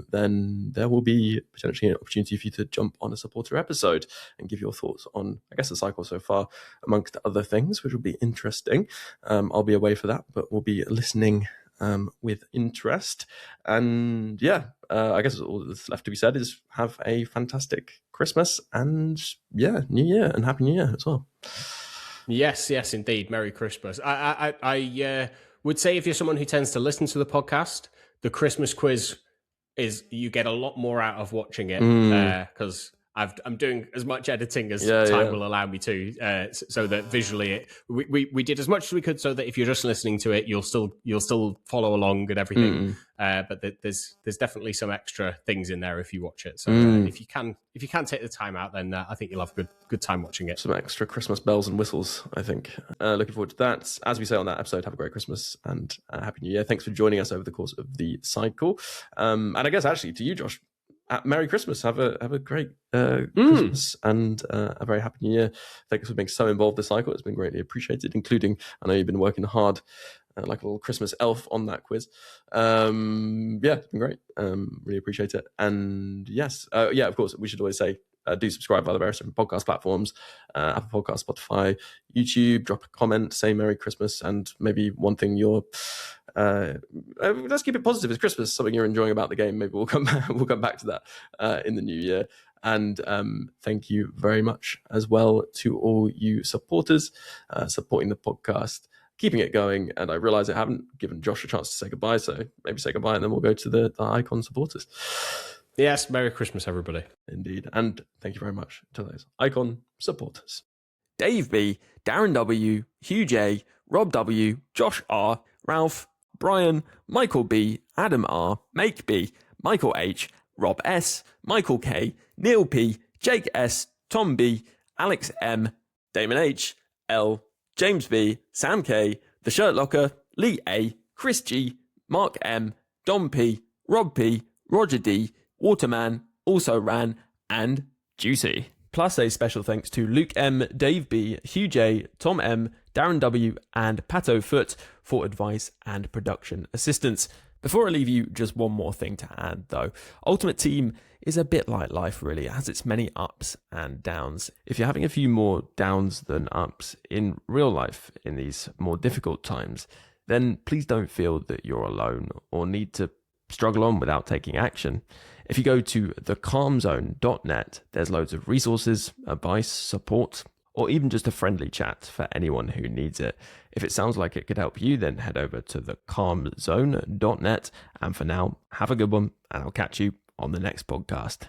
then there will be potentially an opportunity for you to jump on a supporter episode and give your thoughts on, I guess, the cycle so far, amongst other things, which will be interesting. I'll be away for that, but we'll be listening with interest. And I guess all that's left to be said is have a fantastic Christmas and New Year, and Happy New Year as well. Yes, indeed. Merry Christmas. I would say if you're someone who tends to listen to the podcast, the Christmas quiz you get a lot more out of watching it, because I'm doing as much editing as time will allow me to, so that visually we did as much as we could, so that if you're just listening to it, you'll still follow along and everything. But there's definitely some extra things in there if you watch it. So if you can take the time out, then I think you'll have a good time watching it. Some extra Christmas bells and whistles, I think. Looking forward to that. As we say on that episode, have a great Christmas and Happy New Year. Thanks for joining us over the course of the cycle. And I guess actually to you, Josh, Merry Christmas. Have a great Christmas and a very Happy New Year. Thanks for being so involved this cycle. It's been greatly appreciated, including, I know you've been working hard like a little Christmas elf on that quiz. It's been great. Really appreciate it. And yes, of course, we should always say, do subscribe via the various different podcast platforms, Apple Podcasts, Spotify, YouTube. Drop a comment, say Merry Christmas, and maybe one thing you're let's keep it positive. It's Christmas, something you're enjoying about the game. Maybe we'll come back to that in the new year. And thank you very much as well to all you supporters supporting the podcast, keeping it going. And I realize I haven't given Josh a chance to say goodbye, so maybe say goodbye and then we'll go to the Icon supporters. Yes, Merry Christmas, everybody. Indeed. And thank you very much to those Icon supporters: Dave B, Darren W, Hugh J, Rob W, Josh R, Ralph, Brian, Michael B, Adam R, Make B, Michael H, Rob S, Michael K, Neil P, Jake S, Tom B, Alex M, Damon H, L, James B, Sam K, The Shirt Locker, Lee A, Chris G, Mark M, Dom P, Rob P, Roger D, Waterman, Also Ran, and Juicy. Plus a special thanks to Luke M, Dave B, Hugh J, Tom M, Darren W, and Pato Foot for advice and production assistance. Before I leave you, just one more thing to add though. Ultimate Team is a bit like life really. It has its many ups and downs. If you're having a few more downs than ups in real life in these more difficult times, then please don't feel that you're alone or need to struggle on without taking action. If you go to thecalmzone.net, there's loads of resources, advice, support, or even just a friendly chat for anyone who needs it. If it sounds like it could help you, then head over to thecalmzone.net. And for now, have a good one, and I'll catch you on the next podcast.